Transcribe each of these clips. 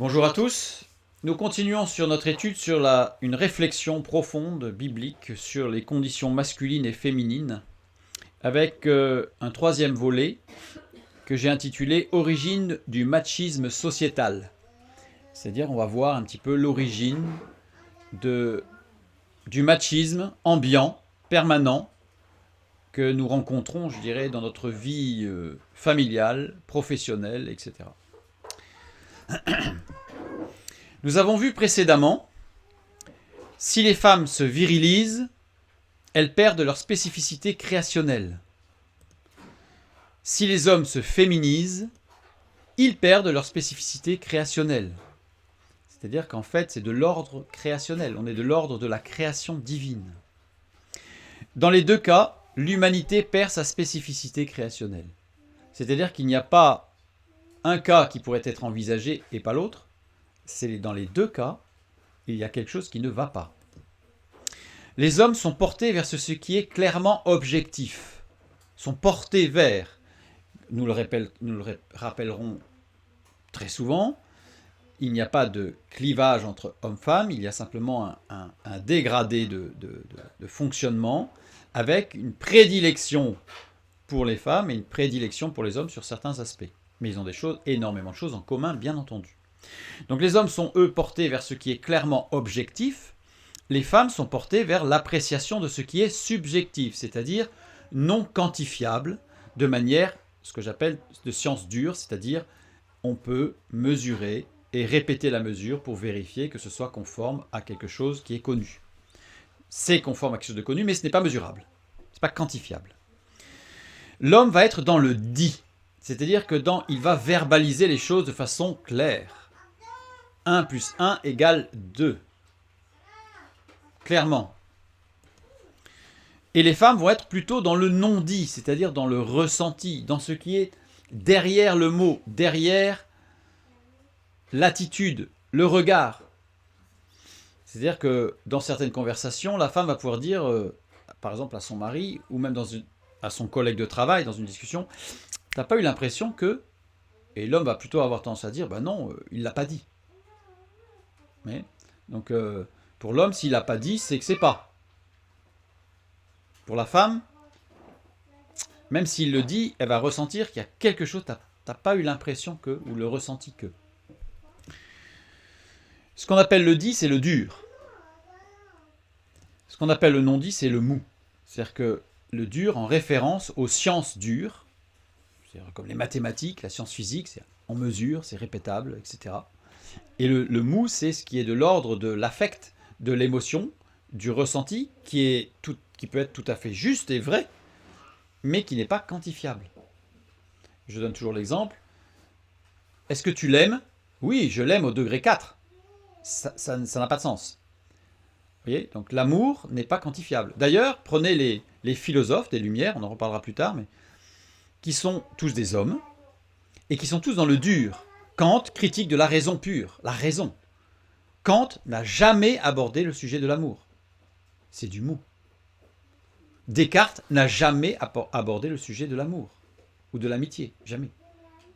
Bonjour à tous. Nous continuons sur notre étude sur une réflexion profonde biblique sur les conditions masculines et féminines avec un troisième volet que j'ai intitulé « Origine du machisme sociétal ». C'est-à-dire on va voir un petit peu l'origine du machisme ambiant, permanent, que nous rencontrons, je dirais, dans notre vie familiale, professionnelle, etc. Nous avons vu précédemment, si les femmes se virilisent, elles perdent leur spécificité créationnelle. Si les hommes se féminisent, ils perdent leur spécificité créationnelle. C'est-à-dire qu'en fait, c'est de l'ordre créationnel, on est de l'ordre de la création divine. Dans les deux cas, l'humanité perd sa spécificité créationnelle. C'est-à-dire qu'il n'y a pas un cas qui pourrait être envisagé et pas l'autre. C'est dans les deux cas, il y a quelque chose qui ne va pas. Les hommes sont portés vers ce qui est clairement objectif, sont portés vers, nous le rappellerons très souvent, il n'y a pas de clivage entre hommes-femmes, il y a simplement un dégradé de fonctionnement avec une prédilection pour les femmes et une prédilection pour les hommes sur certains aspects. Mais ils ont énormément de choses en commun, bien entendu. Donc les hommes sont, eux, portés vers ce qui est clairement objectif. Les femmes sont portées vers l'appréciation de ce qui est subjectif, c'est-à-dire non quantifiable, de manière, ce que j'appelle de science dure, c'est-à-dire on peut mesurer et répéter la mesure pour vérifier que ce soit conforme à quelque chose qui est connu. C'est conforme à quelque chose de connu, mais ce n'est pas mesurable, ce n'est pas quantifiable. L'homme va être dans le dit, c'est-à-dire que il va verbaliser les choses de façon claire. 1 plus 1 égale 2. Clairement. Et les femmes vont être plutôt dans le non-dit, c'est-à-dire dans le ressenti, dans ce qui est derrière le mot, derrière l'attitude, le regard. C'est-à-dire que dans certaines conversations, la femme va pouvoir dire, par exemple à son mari, ou même à son collègue de travail, dans une discussion, « T'as pas eu l'impression que... » Et l'homme va plutôt avoir tendance à dire, « Ben non, il ne l'a pas dit. » Donc pour l'homme, s'il n'a pas dit, c'est que c'est pas. Pour la femme, même s'il le dit, elle va ressentir qu'il y a quelque chose, t'as pas eu l'impression que, ou le ressenti que. Ce qu'on appelle le dit, c'est le dur. Ce qu'on appelle le non-dit, c'est le mou. C'est-à-dire que le dur, en référence aux sciences dures, c'est-à-dire comme les mathématiques, la science physique, c'est en mesure, c'est répétable, etc. Et le mou, c'est ce qui est de l'ordre de l'affect, de l'émotion, du ressenti, qui peut être tout à fait juste et vrai, mais qui n'est pas quantifiable. Je donne toujours l'exemple. Est-ce que tu l'aimes? Oui, je l'aime au degré 4. Ça n'a pas de sens. Vous voyez? Donc l'amour n'est pas quantifiable. D'ailleurs, prenez les philosophes des Lumières, on en reparlera plus tard, mais qui sont tous des hommes, et qui sont tous dans le dur. Kant critique de la raison pure, la raison. Kant n'a jamais abordé le sujet de l'amour. C'est du mou. Descartes n'a jamais abordé le sujet de l'amour ou de l'amitié, jamais.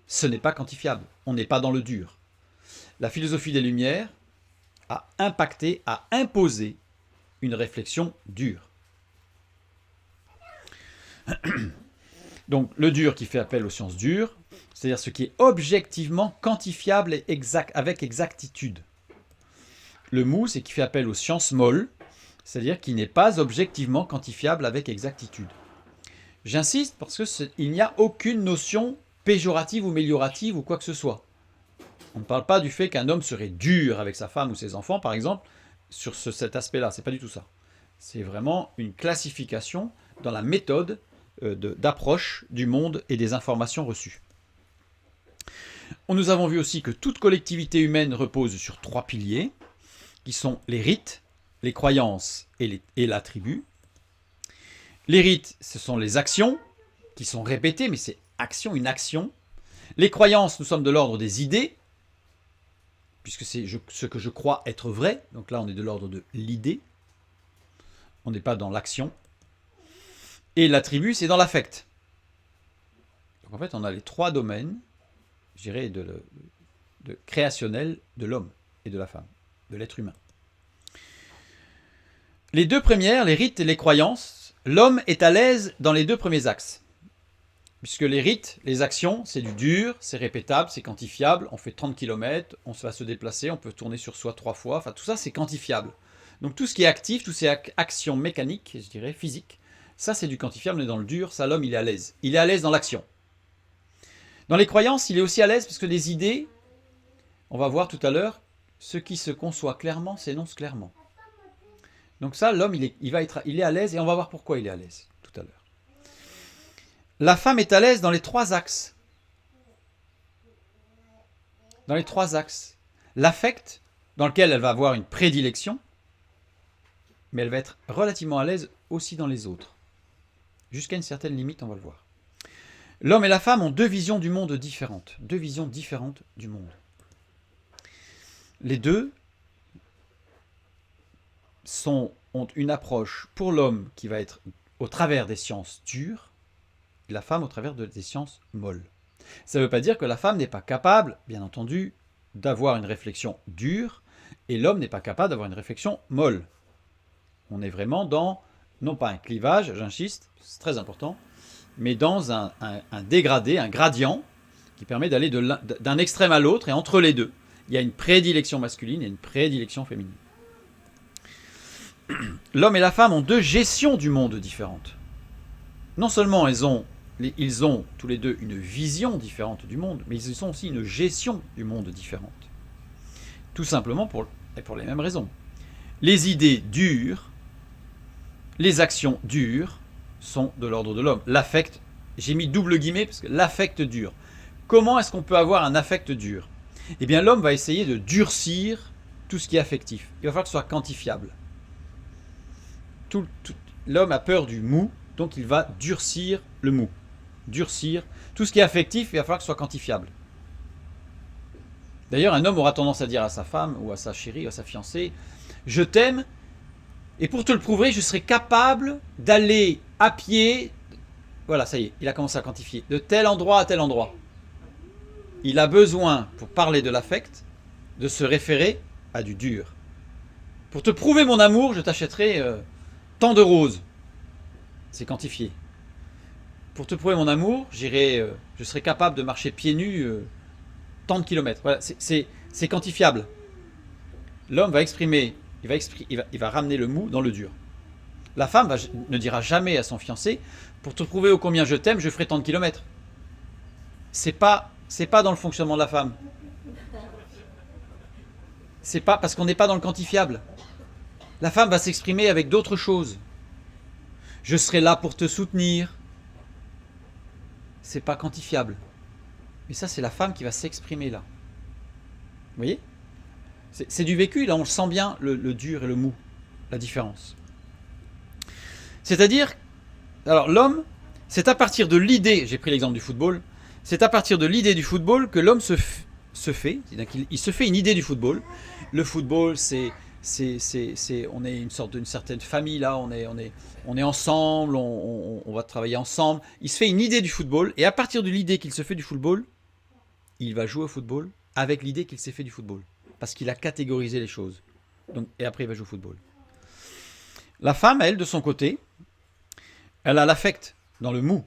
Ce n'est pas quantifiable, on n'est pas dans le dur. La philosophie des Lumières a impacté, a imposé une réflexion dure. Donc le dur qui fait appel aux sciences dures, c'est-à-dire ce qui est objectivement quantifiable et exact, avec exactitude. Le mou, c'est qui fait appel aux sciences molles, c'est-à-dire qui n'est pas objectivement quantifiable avec exactitude. J'insiste parce qu'il n'y a aucune notion péjorative ou méliorative ou quoi que ce soit. On ne parle pas du fait qu'un homme serait dur avec sa femme ou ses enfants, par exemple, sur cet aspect-là. C'est pas du tout ça. C'est vraiment une classification dans la méthode d'approche du monde et des informations reçues. Nous avons vu aussi que toute collectivité humaine repose sur 3 piliers, qui sont les rites, les croyances et la tribu. Les rites, ce sont les actions, qui sont répétées, mais c'est une action. Les croyances, nous sommes de l'ordre des idées, puisque c'est ce que je crois être vrai. Donc là, on est de l'ordre de l'idée. On n'est pas dans l'action. Et la tribu, c'est dans l'affect. Donc en fait, on a les 3 domaines, je dirais, créationnel de l'homme et de la femme, de l'être humain. Les deux premières, les rites et les croyances, l'homme est à l'aise dans les deux premiers axes. Puisque les rites, les actions, c'est du dur, c'est répétable, c'est quantifiable, on fait 30 km, on va se déplacer, on peut tourner sur soi 3 fois, enfin tout ça c'est quantifiable. Donc tout ce qui est actif, toutes ces actions mécaniques, je dirais, physiques, ça c'est du quantifiable, mais dans le dur, ça l'homme il est à l'aise. Il est à l'aise dans l'action. Dans les croyances, il est aussi à l'aise parce que les idées, on va voir tout à l'heure, ce qui se conçoit clairement s'énonce clairement. Donc ça, l'homme, il est à l'aise et on va voir pourquoi il est à l'aise tout à l'heure. La femme est à l'aise dans les trois axes. Dans les trois axes. L'affect, dans lequel elle va avoir une prédilection, mais elle va être relativement à l'aise aussi dans les autres. Jusqu'à une certaine limite, on va le voir. L'homme et la femme ont deux visions du monde différentes. Deux visions différentes du monde. Les deux ont une approche pour l'homme qui va être au travers des sciences dures, et la femme au travers des sciences molles. Ça ne veut pas dire que la femme n'est pas capable, bien entendu, d'avoir une réflexion dure, et l'homme n'est pas capable d'avoir une réflexion molle. On est vraiment dans, non pas un clivage, j'insiste, c'est très important, mais dans un dégradé, un gradient, qui permet d'aller d'un extrême à l'autre, et entre les deux, il y a une prédilection masculine et une prédilection féminine. L'homme et la femme ont deux gestions du monde différentes. Non seulement ils ont tous les deux une vision différente du monde, mais ils ont aussi une gestion du monde différente. Tout simplement pour les mêmes raisons. Les idées dures, les actions dures sont de l'ordre de l'homme. L'affect, j'ai mis double guillemets parce que l'affect dur. Comment est-ce qu'on peut avoir un affect dur ? Eh bien l'homme va essayer de durcir tout ce qui est affectif. Il va falloir que ce soit quantifiable. L'homme a peur du mou, donc il va durcir le mou. Durcir. Tout ce qui est affectif, il va falloir que ce soit quantifiable. D'ailleurs, un homme aura tendance à dire à sa femme, ou à sa chérie, ou à sa fiancée, « Je t'aime, et pour te le prouver, je serai capable d'aller à pied... » Voilà, ça y est, il a commencé à quantifier. De tel endroit à tel endroit. Il a besoin, pour parler de l'affect, de se référer à du dur. Pour te prouver mon amour, je t'achèterai tant de roses. C'est quantifié. Pour te prouver mon amour, je serai capable de marcher pieds nus tant de kilomètres. Voilà, c'est quantifiable. L'homme va exprimer, il va ramener le mou dans le dur. La femme ne dira jamais à son fiancé, pour te prouver ô combien je t'aime, je ferai tant de kilomètres. C'est pas dans le fonctionnement de la femme. C'est pas parce qu'on n'est pas dans le quantifiable. La femme va s'exprimer avec d'autres choses. Je serai là pour te soutenir. C'est pas quantifiable. Mais ça, c'est la femme qui va s'exprimer là. Vous voyez ? C'est du vécu, là, on le sent bien, le dur et le mou, la différence. C'est-à-dire, alors l'homme, c'est à partir de l'idée, j'ai pris l'exemple du football, c'est à partir de l'idée du football que l'homme se fait, il se fait une idée du football. Le football, on est une sorte d'une certaine famille là, on est ensemble, on va travailler ensemble. Il se fait une idée du football et à partir de l'idée qu'il se fait du football, il va jouer au football avec l'idée qu'il s'est fait du football parce qu'il a catégorisé les choses. Donc, et après il va jouer au football. La femme, elle, de son côté, elle a l'affect dans le mou.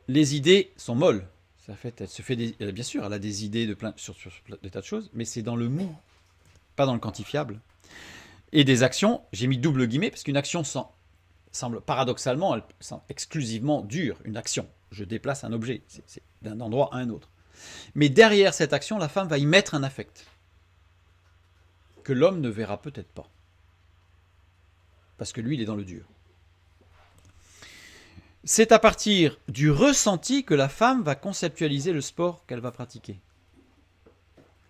Les idées sont molles. Elle se fait bien sûr, elle a des idées sur des tas de choses, mais c'est dans le mou, pas dans le quantifiable. Et des actions, j'ai mis double guillemets, parce qu'une action semble paradoxalement exclusivement dure, une action. Je déplace un objet, c'est d'un endroit à un autre. Mais derrière cette action, la femme va y mettre un affect, que l'homme ne verra peut-être pas. Parce que lui, il est dans le dur. C'est à partir du ressenti que la femme va conceptualiser le sport qu'elle va pratiquer.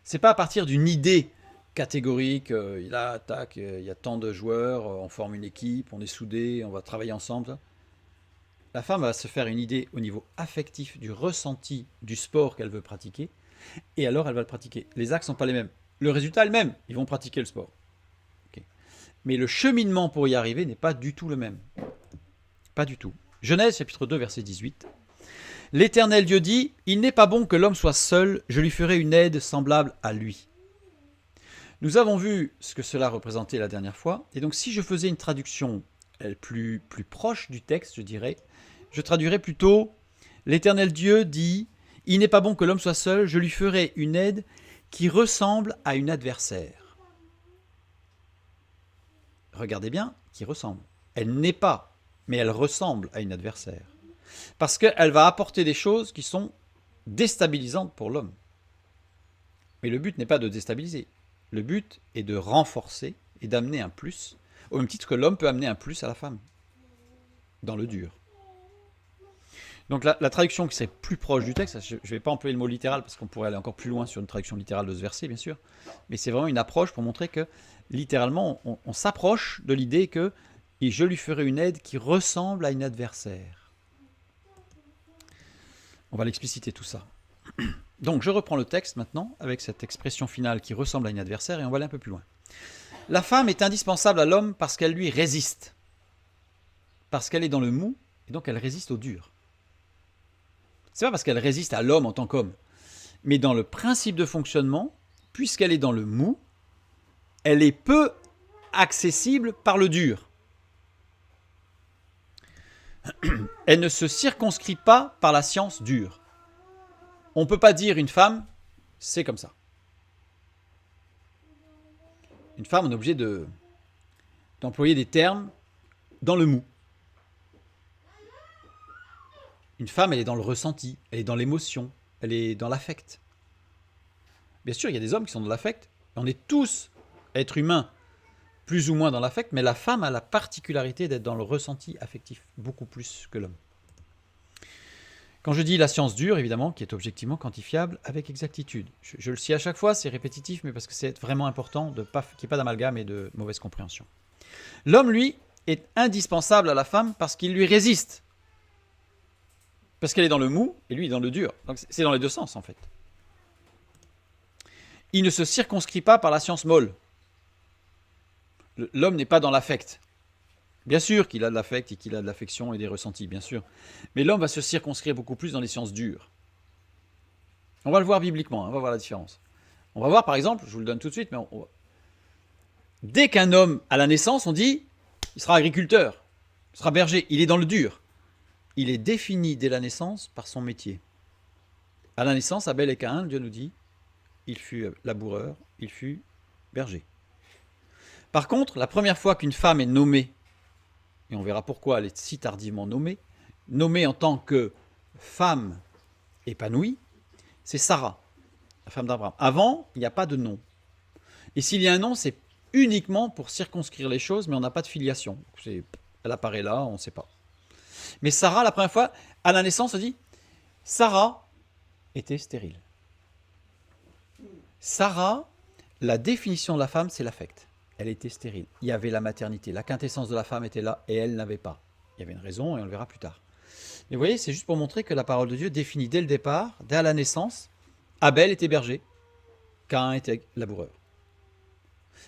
C'est pas à partir d'une idée catégorique, il y a tant de joueurs, on forme une équipe, on est soudés, on va travailler ensemble. La femme va se faire une idée au niveau affectif du ressenti du sport qu'elle veut pratiquer, et alors elle va le pratiquer. Les axes ne sont pas les mêmes. Le résultat est le même, ils vont pratiquer le sport. Okay. Mais le cheminement pour y arriver n'est pas du tout le même. Pas du tout. Genèse chapitre 2 verset 18. L'Éternel Dieu dit, « Il n'est pas bon que l'homme soit seul, je lui ferai une aide semblable à lui. » Nous avons vu ce que cela représentait la dernière fois, et donc si je faisais une traduction plus proche du texte, je dirais, je traduirais plutôt « L'Éternel Dieu dit, « Il n'est pas bon que l'homme soit seul, je lui ferai une aide qui ressemble à une adversaire. » Regardez bien, qui ressemble. Elle n'est pas, mais elle ressemble à une adversaire. Parce qu'elle va apporter des choses qui sont déstabilisantes pour l'homme. Mais le but n'est pas de déstabiliser. Le but est de renforcer et d'amener un plus, au même titre que l'homme peut amener un plus à la femme, dans le dur. Donc la traduction qui serait plus proche du texte, je ne vais pas employer le mot littéral parce qu'on pourrait aller encore plus loin sur une traduction littérale de ce verset, bien sûr, mais c'est vraiment une approche pour montrer que, littéralement, on s'approche de l'idée que « et je lui ferai une aide qui ressemble à une adversaire ». On va l'expliciter tout ça. Donc je reprends le texte maintenant, avec cette expression finale qui ressemble à une adversaire, et on va aller un peu plus loin. La femme est indispensable à l'homme parce qu'elle lui résiste. Parce qu'elle est dans le mou, et donc elle résiste au dur. C'est pas parce qu'elle résiste à l'homme en tant qu'homme, mais dans le principe de fonctionnement, puisqu'elle est dans le mou, elle est peu accessible par le dur. Elle ne se circonscrit pas par la science dure. On ne peut pas dire une femme, c'est comme ça. Une femme, on est obligé d'employer des termes dans le mou. Une femme, elle est dans le ressenti, elle est dans l'émotion, elle est dans l'affect. Bien sûr, il y a des hommes qui sont dans l'affect. On est tous êtres humains, plus ou moins dans l'affect, mais la femme a la particularité d'être dans le ressenti affectif, beaucoup plus que l'homme. Quand je dis la science dure, évidemment, qui est objectivement quantifiable avec exactitude. Je le sais à chaque fois, c'est répétitif, mais parce que c'est vraiment important qu'il n'y ait pas d'amalgame et de mauvaise compréhension. L'homme, lui, est indispensable à la femme parce qu'il lui résiste. Parce qu'elle est dans le mou et lui est dans le dur. Donc c'est dans les deux sens, en fait. Il ne se circonscrit pas par la science molle. L'homme n'est pas dans l'affect. Bien sûr qu'il a de l'affect et qu'il a de l'affection et des ressentis, bien sûr. Mais l'homme va se circonscrire beaucoup plus dans les sciences dures. On va le voir bibliquement, on va voir la différence. On va voir, par exemple, je vous le donne tout de suite, mais dès qu'un homme a la naissance, on dit il sera agriculteur, il sera berger, il est dans le dur. Il est défini dès la naissance par son métier. À la naissance, Abel et Caïn, Dieu nous dit, il fut laboureur, il fut berger. Par contre, la première fois qu'une femme est nommée, et on verra pourquoi elle est si tardivement nommée en tant que femme épanouie, c'est Sarah, la femme d'Abraham. Avant, il n'y a pas de nom. Et s'il y a un nom, c'est uniquement pour circonscrire les choses, mais on n'a pas de filiation. Elle apparaît là, on ne sait pas. Mais Sarah, la première fois, à la naissance, on dit Sarah était stérile. Sarah, la définition de la femme, c'est l'affect. Elle était stérile. Il y avait la maternité. La quintessence de la femme était là et elle n'avait pas. Il y avait une raison et on le verra plus tard. Mais vous voyez, c'est juste pour montrer que la parole de Dieu définit dès le départ, dès la naissance, Abel était berger, Caïn était laboureur.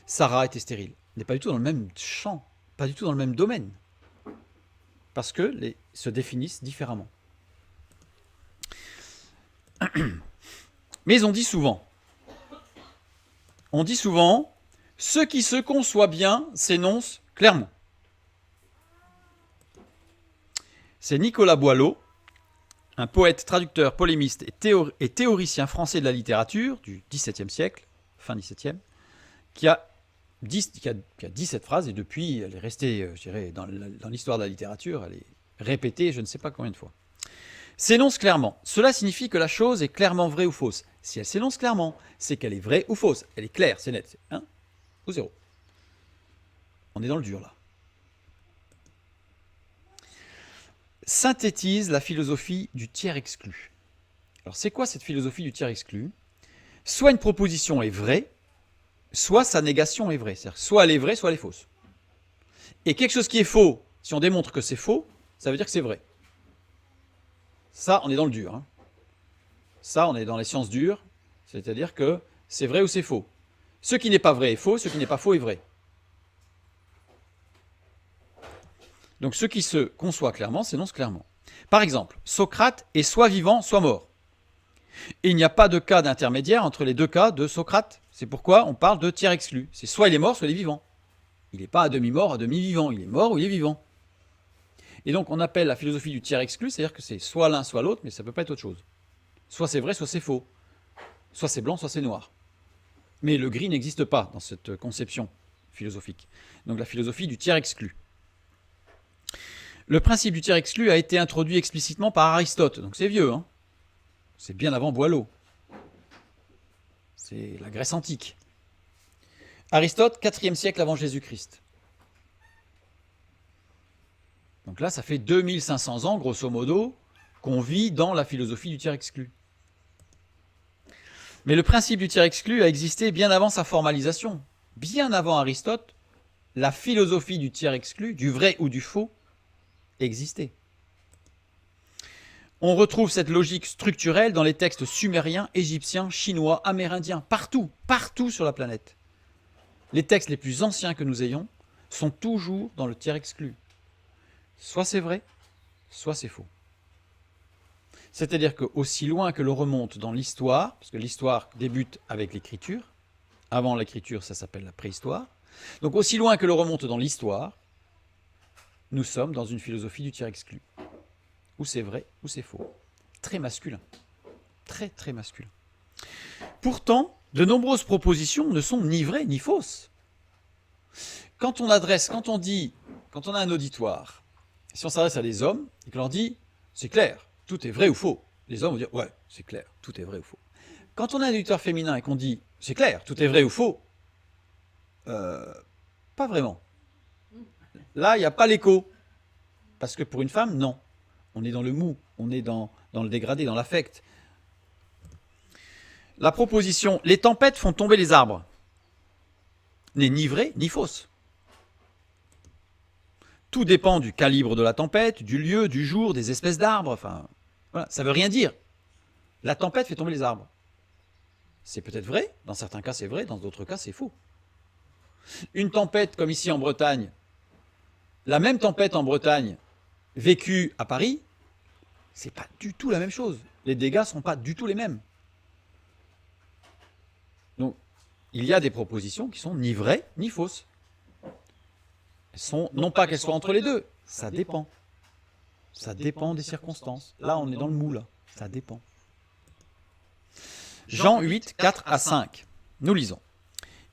Sarah était stérile. Elle n'est pas du tout dans le même champ, pas du tout dans le même domaine. Parce que se définissent différemment. Mais on dit souvent, ce qui se conçoit bien s'énonce clairement. C'est Nicolas Boileau, un poète, traducteur, polémiste et théoricien français de la littérature du XVIIe siècle, fin XVIIe, qui a dit cette phrase, et depuis, elle est restée, je dirais, dans l'histoire de la littérature, elle est répétée je ne sais pas combien de fois. S'énonce clairement. Cela signifie que la chose est clairement vraie ou fausse. Si elle s'énonce clairement, c'est qu'elle est vraie ou fausse. Elle est claire, c'est net. C'est 1 ou 0. On est dans le dur, là. Synthétise la philosophie du tiers exclu. Alors, c'est quoi cette philosophie du tiers exclu? Soit une proposition est vraie, soit sa négation est vraie. C'est-à-dire, soit elle est vraie, soit elle est fausse. Et quelque chose qui est faux, si on démontre que c'est faux, ça veut dire que c'est vrai. Ça, on est dans le dur. Hein. Ça, on est dans les sciences dures, c'est-à-dire que c'est vrai ou c'est faux. Ce qui n'est pas vrai est faux, ce qui n'est pas faux est vrai. Donc ce qui se conçoit clairement s'énonce clairement. Par exemple, Socrate est soit vivant, soit mort. Et il n'y a pas de cas d'intermédiaire entre les deux cas de Socrate. C'est pourquoi on parle de tiers exclu. C'est soit il est mort, soit il est vivant. Il n'est pas à demi-mort, à demi-vivant. Il est mort ou il est vivant. Et donc on appelle la philosophie du tiers exclu, c'est-à-dire que c'est soit l'un, soit l'autre, mais ça ne peut pas être autre chose. Soit c'est vrai, soit c'est faux. Soit c'est blanc, soit c'est noir. Mais le gris n'existe pas dans cette conception philosophique. Donc la philosophie du tiers exclu. Le principe du tiers exclu a été introduit explicitement par Aristote, donc c'est vieux, hein. C'est bien avant Boileau. C'est la Grèce antique. Aristote, 4e siècle avant Jésus-Christ. Donc là, ça fait 2500 ans, grosso modo, qu'on vit dans la philosophie du tiers exclu. Mais le principe du tiers exclu a existé bien avant sa formalisation. Bien avant Aristote, la philosophie du tiers exclu, du vrai ou du faux, existait. On retrouve cette logique structurelle dans les textes sumériens, égyptiens, chinois, amérindiens, partout, partout sur la planète. Les textes les plus anciens que nous ayons sont toujours dans le tiers exclu. Soit c'est vrai, soit c'est faux. C'est-à-dire qu'aussi loin que l'on remonte dans l'histoire, parce que l'histoire débute avec l'écriture, avant l'écriture ça s'appelle la préhistoire, donc aussi loin que l'on remonte dans l'histoire, nous sommes dans une philosophie du tiers exclu. Ou c'est vrai, ou c'est faux. Très masculin. Très, très masculin. Pourtant, de nombreuses propositions ne sont ni vraies ni fausses. Quand on a un auditoire, si on s'adresse à des hommes et qu'on leur dit « c'est clair, tout est vrai ou faux », les hommes vont dire « ouais, c'est clair, tout est vrai ou faux ». Quand on a un auditoire féminin et qu'on dit « c'est clair, tout est vrai ou faux », pas vraiment. Là, il n'y a pas l'écho. Parce que pour une femme, non. On est dans le mou, on est dans le dégradé, dans l'affect. La proposition « les tempêtes font tomber les arbres » n'est ni vraie ni fausse. Tout dépend du calibre de la tempête, du lieu, du jour, des espèces d'arbres. Enfin, voilà, ça ne veut rien dire. La tempête fait tomber les arbres. C'est peut-être vrai, dans certains cas c'est vrai, dans d'autres cas c'est faux. Une tempête comme ici en Bretagne, la même tempête en Bretagne vécue à Paris, c'est pas du tout la même chose. Les dégâts ne sont pas du tout les mêmes. Donc, il y a des propositions qui sont ni vraies ni fausses. Elles sont, non pas qu'elles soient entre les deux, ça dépend. Ça dépend des circonstances. Là, on est dans le mou, là. Ça dépend. Jean 8, 4 à 5. Nous lisons.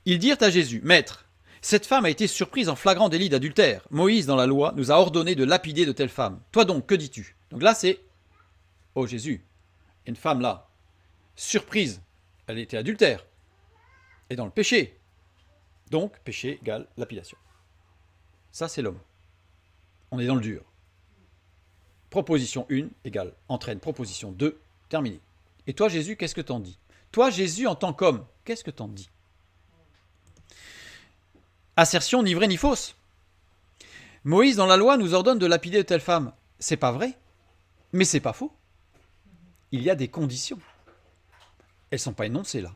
Ils dirent à Jésus, « Maître, cette femme a été surprise en flagrant délit d'adultère. Moïse, dans la loi, nous a ordonné de lapider de telles femmes. Toi donc, que dis-tu » Donc là, c'est « Oh Jésus, une femme là, surprise, elle était adultère, et dans le péché. Donc, péché égale lapidation. » Ça, c'est l'homme. On est dans le dur. Proposition 1 égale entraîne proposition 2, terminé. Et toi, Jésus, qu'est-ce que t'en dis? Toi, Jésus, en tant qu'homme, qu'est-ce que t'en dis? Assertion ni vraie ni fausse. Moïse, dans la loi, nous ordonne de lapider de telle femme. C'est pas vrai, mais c'est pas faux. Il y a des conditions. Elles ne sont pas énoncées là.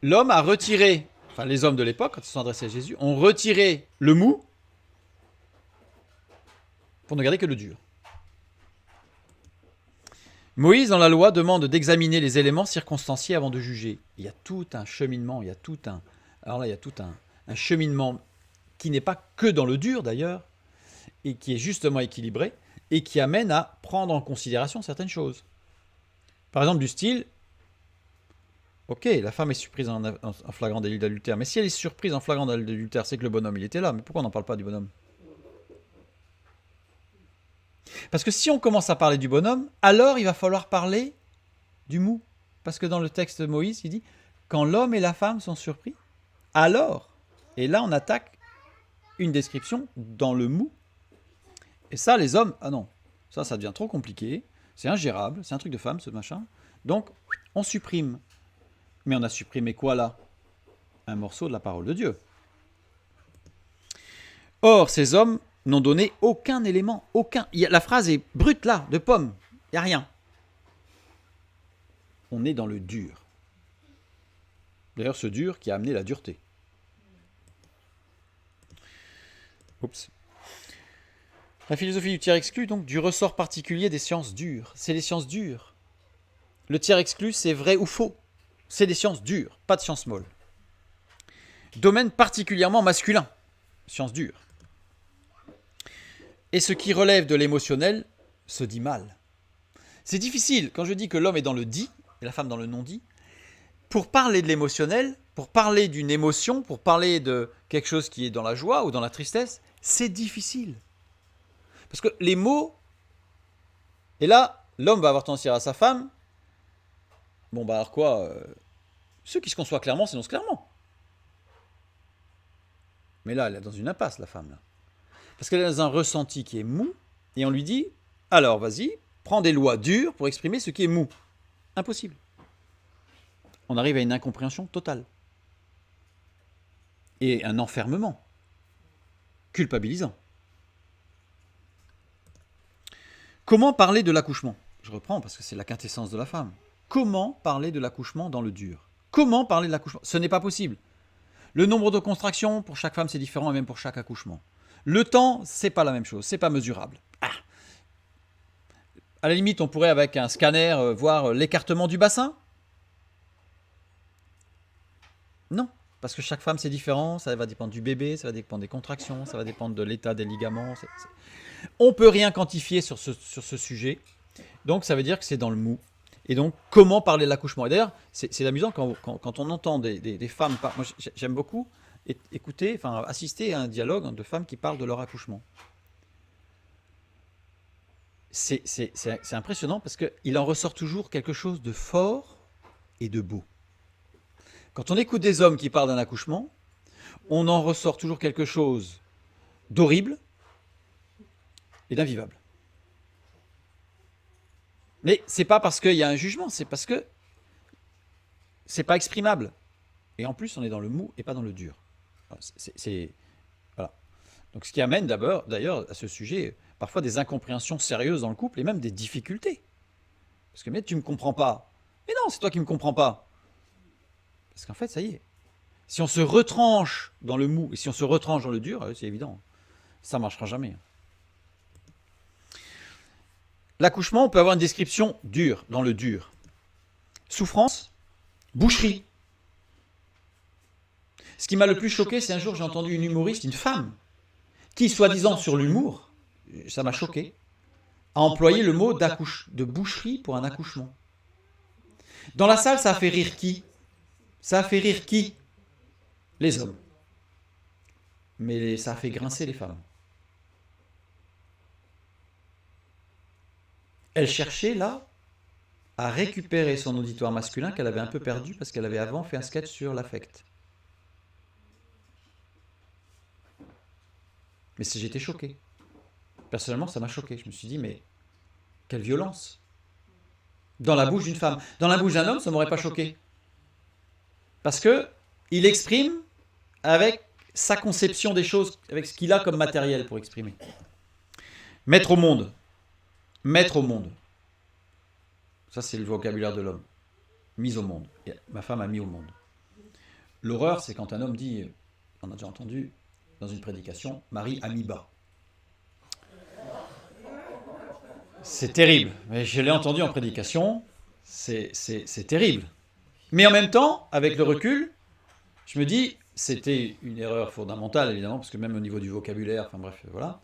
L'homme a retiré, enfin les hommes de l'époque, quand ils se sont adressés à Jésus, ont retiré le mou pour ne garder que le dur. Moïse, dans la loi, demande d'examiner les éléments circonstanciés avant de juger. Il y a tout un cheminement, il y a tout un cheminement qui n'est pas que dans le dur d'ailleurs, et qui est justement équilibré, et qui amène à prendre en considération certaines choses. Par exemple, du style, ok, la femme est surprise en flagrant délit d'adultère, mais si elle est surprise en flagrant délit d'adultère, c'est que le bonhomme, il était là, mais pourquoi on n'en parle pas du bonhomme? Parce que si on commence à parler du bonhomme, alors il va falloir parler du mou. Parce que dans le texte de Moïse, il dit, quand l'homme et la femme sont surpris, alors, et là on attaque une description dans le mou. Et ça, les hommes, ah non, ça devient trop compliqué, c'est ingérable, c'est un truc de femme, ce machin. Donc, on supprime. Mais on a supprimé quoi là? Un morceau de la parole de Dieu. Or, ces hommes n'ont donné aucun élément, aucun. La phrase est brute là, de pomme, il n'y a rien. On est dans le dur. D'ailleurs, ce dur qui a amené la dureté. Oups. La philosophie du tiers exclu, donc, du ressort particulier des sciences dures. C'est les sciences dures. Le tiers exclu, c'est vrai ou faux. C'est des sciences dures, pas de sciences molles. Domaine particulièrement masculin, sciences dures. Et ce qui relève de l'émotionnel se dit mal. C'est difficile, quand je dis que l'homme est dans le dit, et la femme dans le non-dit, pour parler de l'émotionnel, pour parler d'une émotion, pour parler de quelque chose qui est dans la joie ou dans la tristesse, c'est difficile. Parce que les mots, et là, l'homme va avoir tendance à dire à sa femme, bon bah alors quoi, ceux qui se conçoivent clairement s'énoncent clairement. Mais là, elle est dans une impasse, la femme. Là. Parce qu'elle est dans un ressenti qui est mou, et on lui dit, alors vas-y, prends des lois dures pour exprimer ce qui est mou. Impossible. On arrive à une incompréhension totale. Et un enfermement. Culpabilisant. Comment parler de l'accouchement? Je reprends parce que c'est la quintessence de la femme. Comment parler de l'accouchement dans le dur? Comment parler de l'accouchement? Ce n'est pas possible. Le nombre de contractions, pour chaque femme, c'est différent, et même pour chaque accouchement. Le temps, c'est pas la même chose, c'est pas mesurable. À la limite, on pourrait, avec un scanner, voir l'écartement du bassin. Non, parce que chaque femme, c'est différent, ça va dépendre du bébé, ça va dépendre des contractions, ça va dépendre de l'état des ligaments. On ne peut rien quantifier sur ce sujet, donc ça veut dire que c'est dans le mou. Et donc, comment parler de l'accouchement? Et d'ailleurs, c'est amusant quand on entend des femmes... Moi, j'aime beaucoup écouter, enfin, assister à un dialogue de femmes qui parlent de leur accouchement. C'est impressionnant parce qu'il en ressort toujours quelque chose de fort et de beau. Quand on écoute des hommes qui parlent d'un accouchement, on en ressort toujours quelque chose d'horrible et d'invivable. Mais c'est pas parce qu'il y a un jugement, c'est parce que c'est pas exprimable. Et en plus, on est dans le mou et pas dans le dur. Voilà. Donc ce qui amène d'ailleurs à ce sujet parfois des incompréhensions sérieuses dans le couple et même des difficultés. Parce que mais tu me comprends pas. Mais non, c'est toi qui me comprends pas. Parce qu'en fait, ça y est. Si on se retranche dans le mou et si on se retranche dans le dur, c'est évident. Ça marchera jamais. L'accouchement, on peut avoir une description dure, dans le dur. Souffrance, boucherie. Ce qui m'a le plus choqué, c'est un jour, j'ai entendu une humoriste, une femme, qui, soi-disant sur l'humour, ça m'a choqué, a employé le mot de boucherie pour un accouchement. Dans la salle, ça a fait rire qui? Ça a fait rire qui? Les hommes. Mais ça a fait grincer les femmes. Elle cherchait là à récupérer son auditoire masculin qu'elle avait un peu perdu parce qu'elle avait avant fait un sketch sur l'affect. Mais j'étais choqué. Personnellement, ça m'a choqué. Je me suis dit, mais quelle violence! Dans la bouche d'une femme. Dans la bouche d'un homme, ça ne m'aurait pas choqué. Parce qu'il exprime avec sa conception des choses, avec ce qu'il a comme matériel pour exprimer. Mettre au monde. Mettre au monde. Ça, c'est le vocabulaire de l'homme. Mise au monde. Et ma femme a mis au monde. L'horreur, c'est quand un homme dit, on a déjà entendu dans une prédication, Marie a mis bas. C'est terrible. Mais je l'ai entendu en prédication, c'est terrible. Mais en même temps, avec le recul, je me dis, c'était une erreur fondamentale, évidemment, parce que même au niveau du vocabulaire, enfin bref, voilà.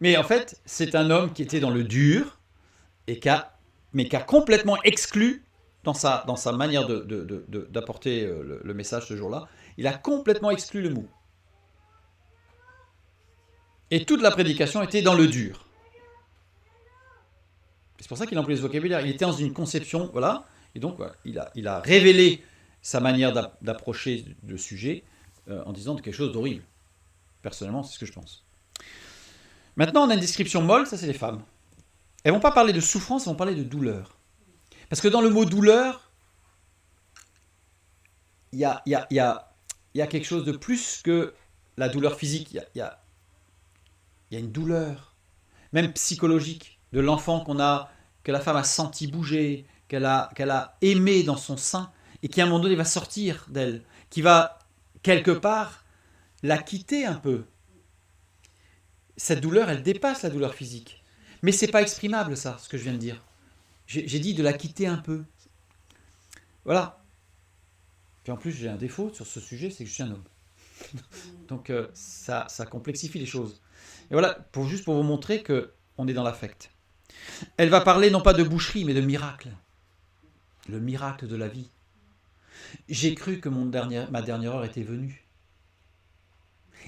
Mais en fait, c'est un homme qui était dans le dur, et qui a complètement exclu, dans sa manière d'apporter le message ce jour-là, il a complètement exclu le mot. Et toute la prédication était dans le dur. C'est pour ça qu'il a employé ce vocabulaire. Il était dans une conception, voilà, et donc voilà, il a révélé sa manière d'approcher le sujet en disant quelque chose d'horrible. Personnellement, c'est ce que je pense. Maintenant, on a une description molle, ça c'est les femmes. Elles ne vont pas parler de souffrance, elles vont parler de douleur. Parce que dans le mot douleur, il y a quelque chose de plus que la douleur physique. Il y a une douleur, même psychologique, de l'enfant que la femme a senti bouger, qu'elle a aimé dans son sein, et qui à un moment donné va sortir d'elle, qui va quelque part la quitter un peu. cette douleur, elle dépasse la douleur physique. Mais c'est pas exprimable, ça, ce que je viens de dire. J'ai dit de la quitter un peu. Voilà. Puis en plus, j'ai un défaut sur ce sujet, c'est que je suis un homme. Donc ça complexifie les choses. Et voilà, juste pour vous montrer qu'on est dans l'affect. Elle va parler non pas de boucherie, mais de miracle. Le miracle de la vie. J'ai cru que ma dernière heure était venue.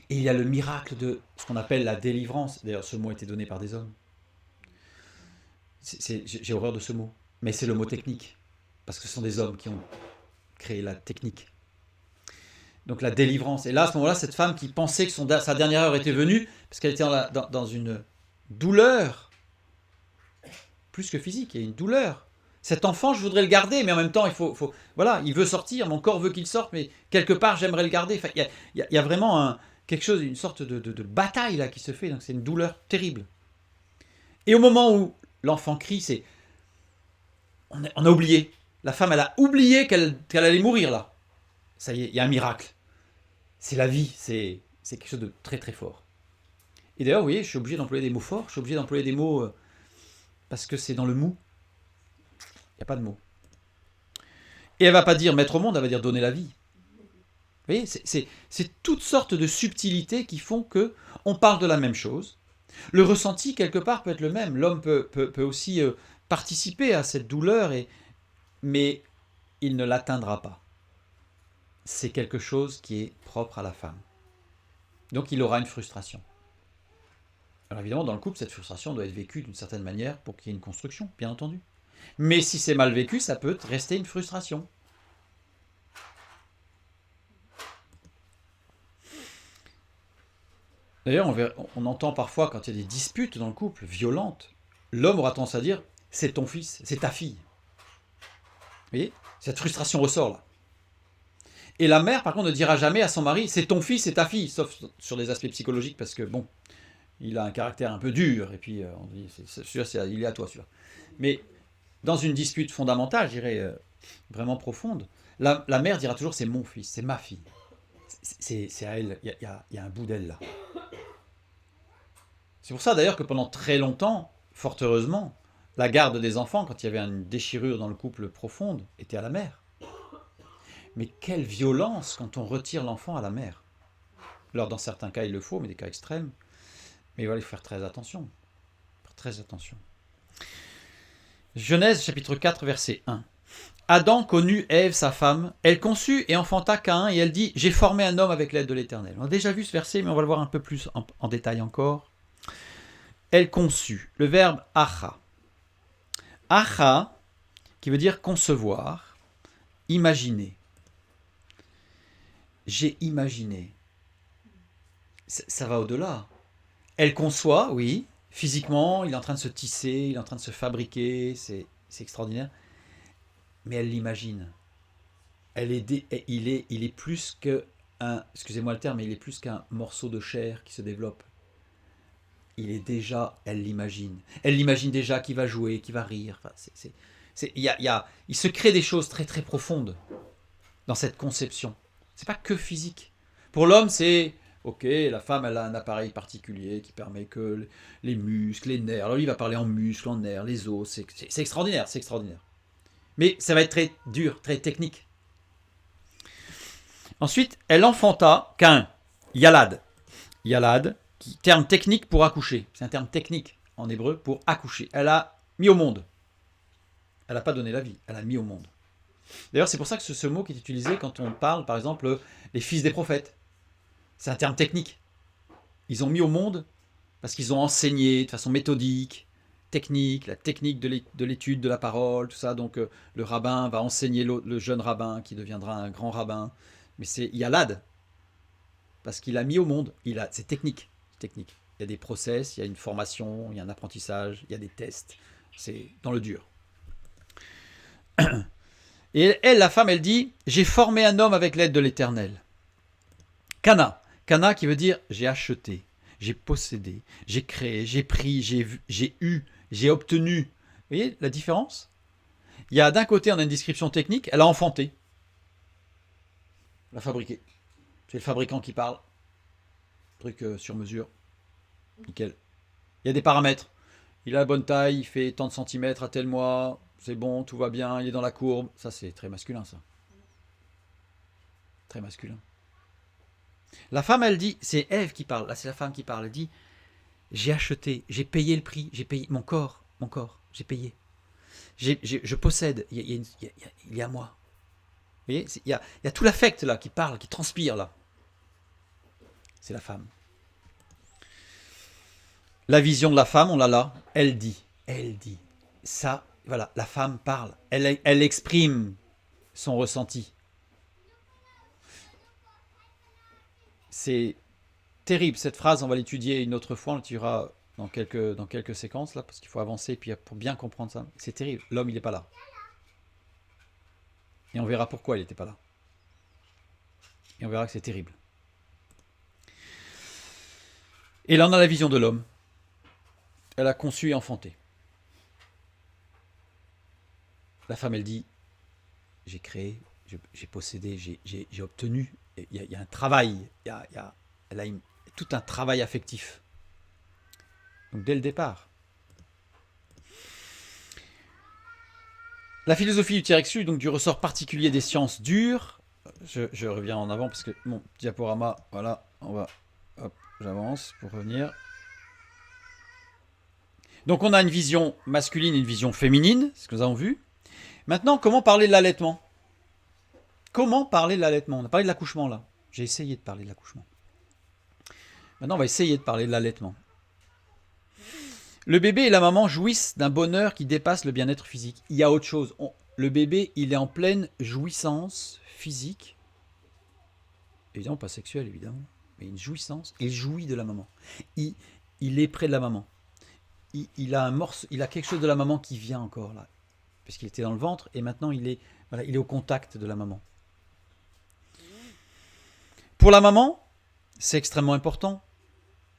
Et il y a le miracle de ce qu'on appelle la délivrance. D'ailleurs, ce mot a été donné par des hommes. J'ai horreur de ce mot. Mais c'est le mot technique. Parce que ce sont des hommes qui ont créé la technique. Donc la délivrance. Et là, à ce moment-là, cette femme qui pensait que sa dernière heure était venue, parce qu'elle était dans une douleur, plus que physique, il y a une douleur. Cet enfant, je voudrais le garder, mais en même temps, voilà, il veut sortir, mon corps veut qu'il sorte, mais quelque part, j'aimerais le garder. Enfin, il y a vraiment quelque chose, une sorte de bataille là qui se fait, donc c'est une douleur terrible. Et au moment où l'enfant crie, on a oublié. La femme, elle a oublié qu'elle allait mourir là. Ça y est, il y a un miracle. C'est la vie, c'est quelque chose de très très fort. Et d'ailleurs, vous voyez, je suis obligé d'employer des mots forts, je suis obligé d'employer des mots parce que c'est dans le mou. Il n'y a pas de mots. Et elle ne va pas dire mettre au monde, elle va dire donner la vie. Vous voyez, c'est toutes sortes de subtilités qui font que on parle de la même chose. Le ressenti, quelque part, peut être le même. L'homme peut aussi participer à cette douleur, mais il ne l'atteindra pas. C'est quelque chose qui est propre à la femme. Donc il aura une frustration. Alors évidemment, dans le couple, cette frustration doit être vécue d'une certaine manière pour qu'il y ait une construction, bien entendu. Mais si c'est mal vécu, ça peut rester une frustration. D'ailleurs, on entend parfois, quand il y a des disputes dans le couple, violentes, l'homme aura tendance à dire « c'est ton fils, c'est ta fille ». Vous voyez ? Cette frustration ressort là. Et la mère, par contre, ne dira jamais à son mari « c'est ton fils, c'est ta fille », sauf sur des aspects psychologiques, parce que, bon, il a un caractère un peu dur, et puis on dit « celui-là, il est à toi, celui-là ». Mais dans une dispute fondamentale, je dirais, vraiment profonde, la mère dira toujours « c'est mon fils, c'est ma fille ». C'est à elle, il y a un bout d'elle là. C'est pour ça d'ailleurs que pendant très longtemps, fort heureusement, la garde des enfants, quand il y avait une déchirure dans le couple profonde, était à la mère. Mais quelle violence quand on retire l'enfant à la mère. Alors dans certains cas il le faut, mais des cas extrêmes. Mais voilà, il faut faire très attention. Faire très attention. Genèse chapitre 4 verset 1. Adam connut Ève sa femme, elle conçut et enfanta Caïn et elle dit « J'ai formé un homme avec l'aide de l'Éternel ». On a déjà vu ce verset, mais on va le voir un peu plus en détail encore. Elle conçut, le verbe « acha ». Acha, qui veut dire concevoir, imaginer. J'ai imaginé. Ça va au-delà. Elle conçoit, oui, physiquement, il est en train de se tisser, il est en train de se fabriquer, c'est extraordinaire. Mais elle l'imagine. Il est plus qu'un, excusez-moi le terme, mais il est plus qu'un morceau de chair qui se développe. Elle l'imagine. Elle l'imagine déjà qui va jouer, qui va rire. Enfin, il se crée des choses très très profondes dans cette conception. C'est pas que physique. Pour l'homme, c'est ok, la femme elle a un appareil particulier qui permet que les muscles, les nerfs. Alors lui il va parler en muscles, en nerfs, les os. C'est extraordinaire, c'est extraordinaire. Mais ça va être très dur, très technique. Ensuite, elle enfanta Caïn, Yalad. Yalad, terme technique pour accoucher. C'est un terme technique en hébreu pour accoucher. Elle a mis au monde. Elle n'a pas donné la vie, elle a mis au monde. D'ailleurs, c'est pour ça que ce mot qui est utilisé quand on parle, par exemple, les fils des prophètes. C'est un terme technique. Ils ont mis au monde parce qu'ils ont enseigné de façon méthodique, technique, la technique de l'étude de la parole, tout ça. Donc le rabbin va enseigner le jeune rabbin qui deviendra un grand rabbin. Mais c'est Yalad, parce qu'il a mis au monde. C'est technique. Il y a des process, il y a une formation, il y a un apprentissage, il y a des tests. C'est dans le dur. Et elle, la femme, elle dit « J'ai formé un homme avec l'aide de l'Éternel. » Cana. Cana qui veut dire « j'ai acheté, j'ai possédé, j'ai créé, j'ai pris, j'ai eu, j'ai obtenu. » Vous voyez la différence? Il y a d'un côté, on a une description technique, elle a enfanté. Elle a fabriqué. C'est le fabricant qui parle. Truc sur mesure. Nickel. Il y a des paramètres. Il a la bonne taille, il fait tant de centimètres à tel mois, c'est bon, tout va bien, il est dans la courbe. Ça, c'est très masculin, ça. Très masculin. La femme, elle dit, c'est Ève qui parle, là c'est la femme qui parle, elle dit, j'ai acheté, j'ai payé le prix, j'ai payé mon corps, j'ai payé. Je possède, il est à moi. Vous voyez, il y a tout l'affect là qui parle, qui transpire là. C'est la femme. La vision de la femme, on l'a là, elle dit. Ça, voilà, la femme parle, elle exprime son ressenti. C'est terrible, cette phrase, on va l'étudier une autre fois, on l'étudiera dans quelques séquences, là, parce qu'il faut avancer, puis pour bien comprendre ça. C'est terrible, l'homme, il n'est pas là. Et on verra pourquoi il n'était pas là. Et on verra que c'est terrible. Et là, on a la vision de l'homme. Elle a conçu et enfanté. La femme, elle dit, j'ai créé, j'ai possédé, j'ai obtenu. Il y a un travail, elle a tout un travail affectif. Donc dès le départ. La philosophie du T-Rex, donc du ressort particulier des sciences dures. Je reviens en avant parce que mon diaporama, voilà, on va, hop, j'avance pour revenir. Donc on a une vision masculine et une vision féminine, c'est ce que nous avons vu. Maintenant, comment parler de l'allaitement? Comment parler de l'allaitement? On a parlé de l'accouchement là. J'ai essayé de parler de l'accouchement. Maintenant, on va essayer de parler de l'allaitement. Le bébé et la maman jouissent d'un bonheur qui dépasse le bien-être physique. Il y a autre chose. Le bébé, il est en pleine jouissance physique. Évidemment, pas sexuelle, évidemment. Mais une jouissance. Il jouit de la maman. Il est près de la maman. Il a quelque chose de la maman qui vient encore là. Parce qu'il était dans le ventre et maintenant il est au contact de la maman. Pour la maman, c'est extrêmement important.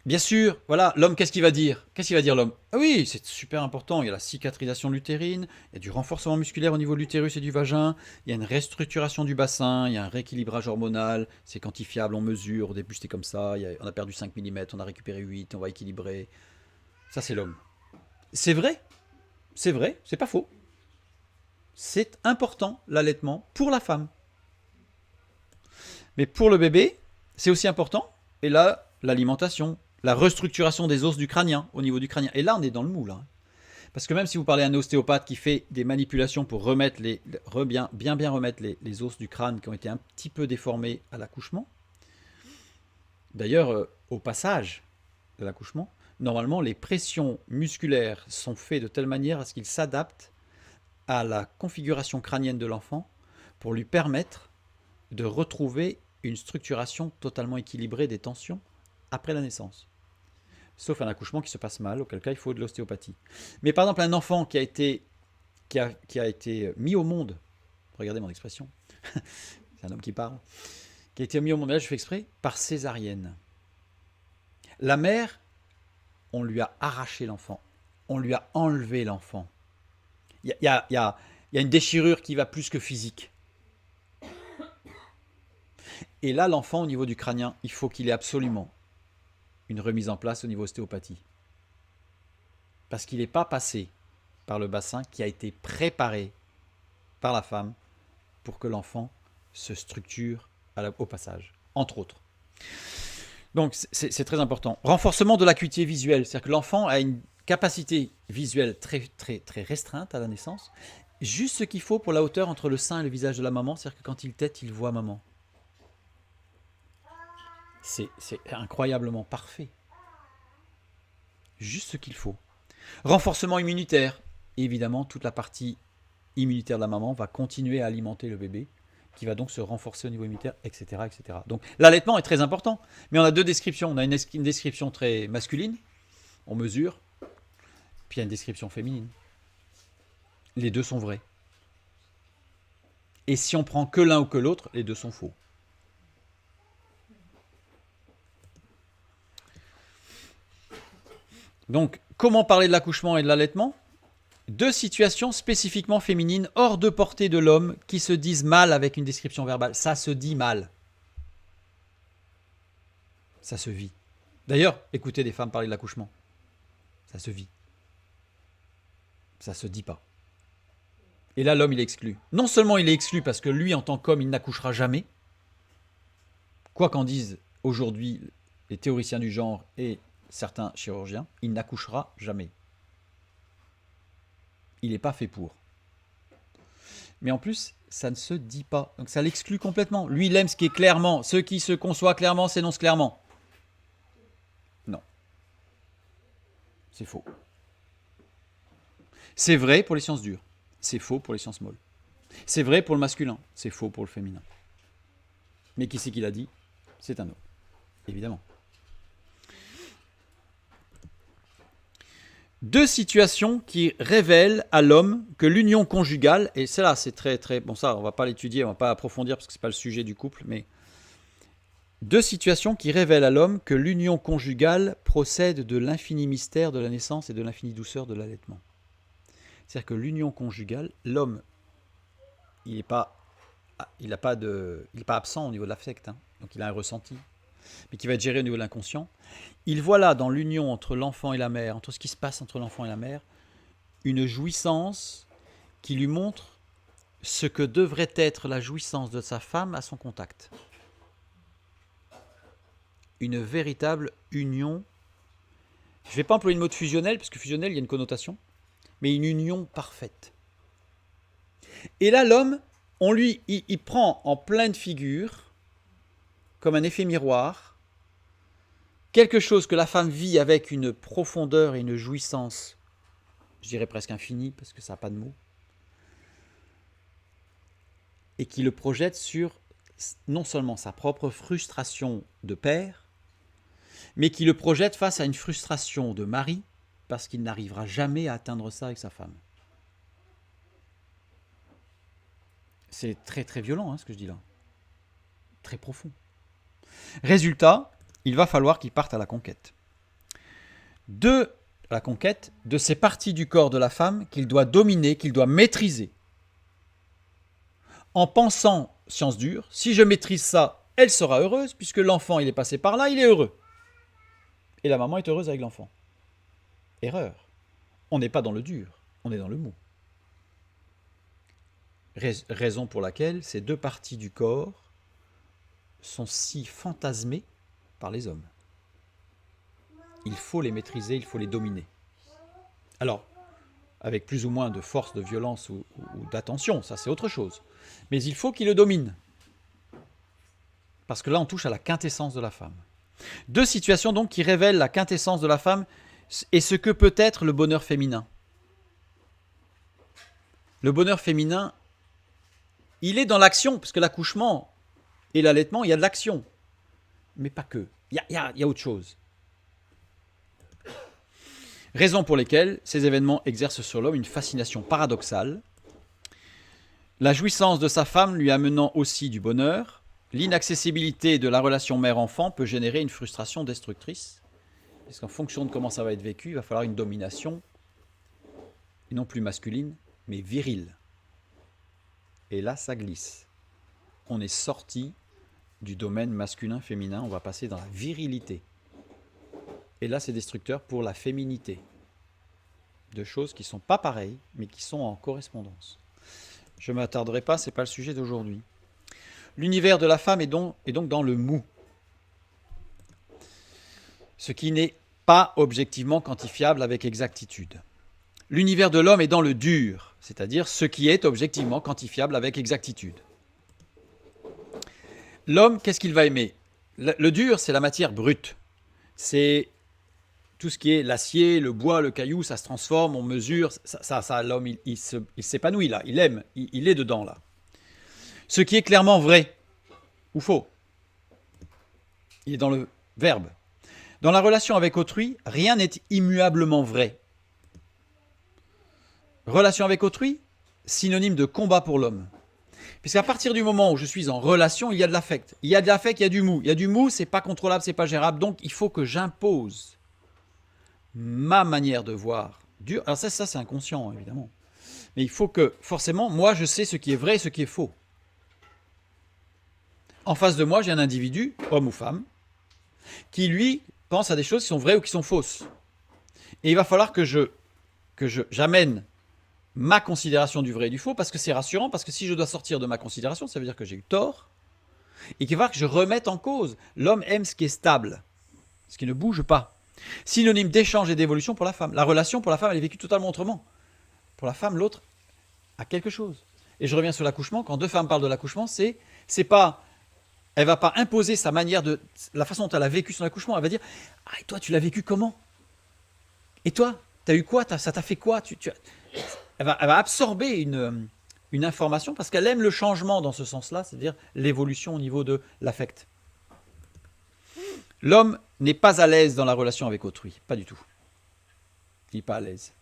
Bien sûr, voilà, l'homme, qu'est-ce qu'il va dire? Qu'est-ce qu'il va dire l'homme? Ah oui, c'est super important. Il y a la cicatrisation de l'utérine, il y a du renforcement musculaire au niveau de l'utérus et du vagin, il y a une restructuration du bassin, il y a un rééquilibrage hormonal, c'est quantifiable, on mesure. Au début, c'était comme ça, on a perdu 5 mm, on a récupéré 8, on va équilibrer. Ça, c'est l'homme. C'est vrai, c'est pas faux. C'est important, l'allaitement, pour la femme. Mais pour le bébé, c'est aussi important. Et là, l'alimentation, la restructuration des os du crânien, au niveau du crânien. Et là, on est dans le mou, là. Parce que même si vous parlez à un ostéopathe qui fait des manipulations pour remettre bien remettre les os du crâne qui ont été un petit peu déformés à l'accouchement, d'ailleurs, au passage de l'accouchement, normalement, les pressions musculaires sont faites de telle manière à ce qu'ils s'adaptent à la configuration crânienne de l'enfant pour lui permettre de retrouver une structuration totalement équilibrée des tensions après la naissance. Sauf un accouchement qui se passe mal, auquel cas il faut de l'ostéopathie. Mais par exemple, un enfant qui a été mis au monde, regardez mon expression, c'est un homme qui parle, qui a été mis au monde, là je fais exprès, par césarienne. La mère, on lui a arraché l'enfant, on lui a enlevé l'enfant. Il y a une déchirure qui va plus que physique. Et là, l'enfant, au niveau du crânien, il faut qu'il ait absolument une remise en place au niveau ostéopathie. Parce qu'il n'est pas passé par le bassin qui a été préparé par la femme pour que l'enfant se structure au passage, entre autres. Donc, c'est très important. Renforcement de l'acuité visuelle, c'est-à-dire que l'enfant a une capacité visuelle très, très, très restreinte à la naissance. Juste ce qu'il faut pour la hauteur entre le sein et le visage de la maman, c'est-à-dire que quand il tète, il voit maman. C'est incroyablement parfait. Juste ce qu'il faut. Renforcement immunitaire. Évidemment, toute la partie immunitaire de la maman va continuer à alimenter le bébé, qui va donc se renforcer au niveau immunitaire, etc. etc. Donc l'allaitement est très important. Mais on a deux descriptions. On a une description très masculine, on mesure, puis il y a une description féminine. Les deux sont vrais. Et si on prend que l'un ou que l'autre, les deux sont faux. Donc, comment parler de l'accouchement et de l'allaitement? Deux situations spécifiquement féminines hors de portée de l'homme qui se disent mal avec une description verbale. Ça se dit mal. Ça se vit. D'ailleurs, écoutez des femmes parler de l'accouchement. Ça se vit. Ça se dit pas. Et là, l'homme, il est exclu. Non seulement il est exclu parce que lui, en tant qu'homme, il n'accouchera jamais, quoi qu'en disent aujourd'hui les théoriciens du genre et certains chirurgiens, il n'accouchera jamais. Il n'est pas fait pour. Mais en plus, ça ne se dit pas. Donc ça l'exclut complètement. Lui, il aime ce qui est clairement. Ce qui se conçoit clairement s'énonce clairement. Non. C'est faux. C'est vrai pour les sciences dures. C'est faux pour les sciences molles. C'est vrai pour le masculin. C'est faux pour le féminin. Mais qui c'est qui l'a dit? C'est un homme. Évidemment. Deux situations qui révèlent à l'homme que l'union conjugale, et celle-là c'est très très, bon ça on va pas l'étudier, on va pas approfondir parce que c'est pas le sujet du couple, mais deux situations qui révèlent à l'homme que l'union conjugale procède de l'infini mystère de la naissance et de l'infinie douceur de l'allaitement. C'est-à-dire que l'union conjugale, l'homme, il n'est pas absent au niveau de l'affect, hein, donc il a un ressenti, mais qui va être géré au niveau de l'inconscient. Il voit là, dans l'union entre l'enfant et la mère, entre ce qui se passe entre l'enfant et la mère, une jouissance qui lui montre ce que devrait être la jouissance de sa femme à son contact. Une véritable union. Je ne vais pas employer le mot de fusionnel, parce que fusionnel, il y a une connotation, mais une union parfaite. Et là, l'homme, il prend en pleine figure, comme un effet miroir, quelque chose que la femme vit avec une profondeur et une jouissance, je dirais presque infinie, parce que ça n'a pas de mots, et qui le projette sur non seulement sa propre frustration de père, mais qui le projette face à une frustration de mari, parce qu'il n'arrivera jamais à atteindre ça avec sa femme. C'est très très violent ce que je dis là. Très profond. Résultat, il va falloir qu'il parte à la conquête. De la conquête de ces parties du corps de la femme qu'il doit dominer, qu'il doit maîtriser. En pensant, science dure, si je maîtrise ça, elle sera heureuse, puisque l'enfant il est passé par là, il est heureux. Et la maman est heureuse avec l'enfant. Erreur. On n'est pas dans le dur, on est dans le mou. Raison pour laquelle ces deux parties du corps sont si fantasmées par les hommes. Il faut les maîtriser, il faut les dominer. Alors, avec plus ou moins de force, de violence ou d'attention, ça c'est autre chose. Mais il faut qu'il le domine. Parce que là, on touche à la quintessence de la femme. Deux situations donc qui révèlent la quintessence de la femme et ce que peut être le bonheur féminin. Le bonheur féminin, il est dans l'action, parce que l'accouchement et l'allaitement, il y a de l'action. Mais pas que. Il y a autre chose. Raison pour lesquelles ces événements exercent sur l'homme une fascination paradoxale. La jouissance de sa femme lui amenant aussi du bonheur, l'inaccessibilité de la relation mère-enfant peut générer une frustration destructrice. Parce qu'en fonction de comment ça va être vécu, il va falloir une domination, et non plus masculine, mais virile. Et là, ça glisse. On est sorti du domaine masculin-féminin, on va passer dans la virilité. Et là, c'est destructeur pour la féminité. Deux choses qui ne sont pas pareilles, mais qui sont en correspondance. Je ne m'attarderai pas, ce n'est pas le sujet d'aujourd'hui. L'univers de la femme est donc dans le mou. Ce qui n'est pas objectivement quantifiable avec exactitude. L'univers de l'homme est dans le dur, c'est-à-dire ce qui est objectivement quantifiable avec exactitude. L'homme, qu'est-ce qu'il va aimer? Le dur, c'est la matière brute. C'est tout ce qui est l'acier, le bois, le caillou, ça se transforme, on mesure. Ça l'homme, il s'épanouit là, il aime, il est dedans là. Ce qui est clairement vrai ou faux, il est dans le verbe. Dans la relation avec autrui, rien n'est immuablement vrai. Relation avec autrui, synonyme de combat pour l'homme. Puisqu'à partir du moment où je suis en relation, il y a de l'affect. Il y a de l'affect, il y a du mou. Il y a du mou, c'est pas contrôlable, c'est pas gérable. Donc, il faut que j'impose ma manière de voir. Alors ça c'est inconscient, évidemment. Mais il faut que, forcément, moi, je sais ce qui est vrai et ce qui est faux. En face de moi, j'ai un individu, homme ou femme, qui, lui, pense à des choses qui sont vraies ou qui sont fausses. Et il va falloir que j'amène ma considération du vrai et du faux, parce que c'est rassurant, parce que si je dois sortir de ma considération, ça veut dire que j'ai eu tort, et qu'il va falloir que je remette en cause. L'homme aime ce qui est stable, ce qui ne bouge pas. Synonyme d'échange et d'évolution pour la femme. La relation pour la femme, elle est vécue totalement autrement. Pour la femme, l'autre a quelque chose. Et je reviens sur l'accouchement, quand deux femmes parlent de l'accouchement, c'est pas... Elle va pas imposer sa manière de... La façon dont elle a vécu son accouchement, elle va dire « Ah, et toi, tu l'as vécu comment ? Et toi, t'as eu quoi ? Ça t'a fait quoi ? Elle va absorber une information parce qu'elle aime le changement dans ce sens-là, c'est-à-dire l'évolution au niveau de l'affect. L'homme n'est pas à l'aise dans la relation avec autrui, pas du tout. Il n'est pas à l'aise.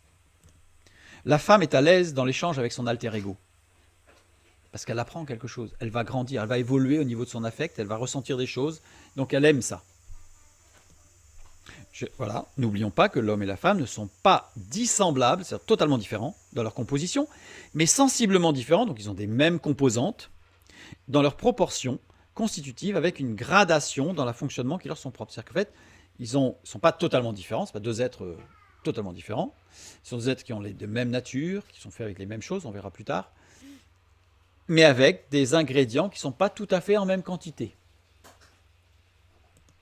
La femme est à l'aise dans l'échange avec son alter ego. Parce qu'elle apprend quelque chose, elle va grandir, elle va évoluer au niveau de son affect, elle va ressentir des choses, donc elle aime ça. Voilà, n'oublions pas que l'homme et la femme ne sont pas dissemblables, c'est totalement différents dans leur composition, mais sensiblement différents, donc ils ont des mêmes composantes, dans leurs proportions constitutives, avec une gradation dans le fonctionnement qui leur sont propres. C'est-à-dire qu'en fait, ils ne sont pas totalement différents, ce ne sont pas deux êtres totalement différents, ce sont des êtres qui ont de même nature, qui sont faits avec les mêmes choses, on verra plus tard, mais avec des ingrédients qui ne sont pas tout à fait en même quantité.